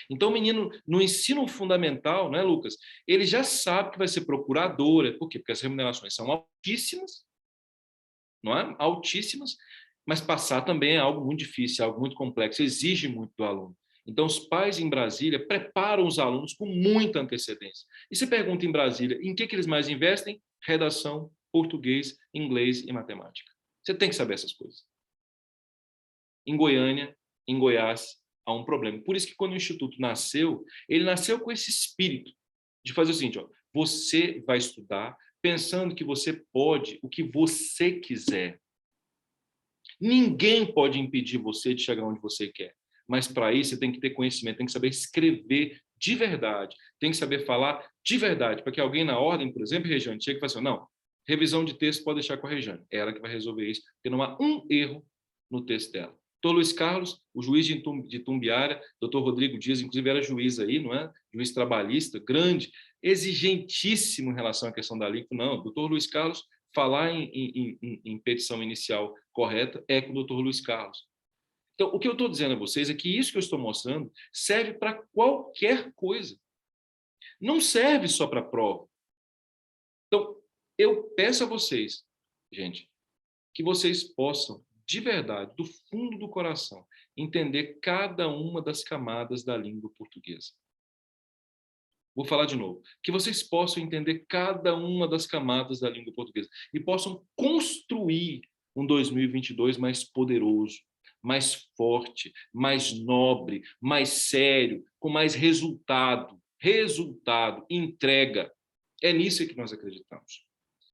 Então, o menino, no ensino fundamental, né, Lucas? Ele já sabe que vai ser procuradora. Por quê? Porque as remunerações são altíssimas, não é? Altíssimas, mas passar também é algo muito difícil, é algo muito complexo, exige muito do aluno. Então, os pais em Brasília preparam os alunos com muita antecedência. E você pergunta em Brasília, em que eles mais investem? Redação, português, inglês e matemática. Você tem que saber essas coisas. Em Goiânia, em Goiás, há um problema. Por isso que quando o Instituto nasceu, ele nasceu com esse espírito de fazer o seguinte, ó, você vai estudar pensando que você pode o que você quiser. Ninguém pode impedir você de chegar onde você quer. Mas para isso você tem que ter conhecimento, tem que saber escrever de verdade, tem que saber falar de verdade, para que alguém na ordem, por exemplo, Regiane, chegue e fale assim, não, revisão de texto pode deixar com a Regiane, é ela que vai resolver isso, porque não há um erro no texto dela. Doutor Luiz Carlos, o juiz de Tumbiara, doutor Rodrigo Dias, inclusive era juiz aí, não é? Juiz trabalhista, grande, exigentíssimo em relação à questão da alíquota. Não, doutor Luiz Carlos, falar em petição inicial correta é com o doutor Luiz Carlos. Então, o que eu estou dizendo a vocês é que isso que eu estou mostrando serve para qualquer coisa. Não serve só para prova. Então, eu peço a vocês, gente, que vocês possam, de verdade, do fundo do coração, entender cada uma das camadas da língua portuguesa. Vou falar de novo. Que vocês possam entender cada uma das camadas da língua portuguesa e possam construir um 2022 mais poderoso, mais forte, mais nobre, mais sério, com mais resultado, entrega. É nisso que nós acreditamos.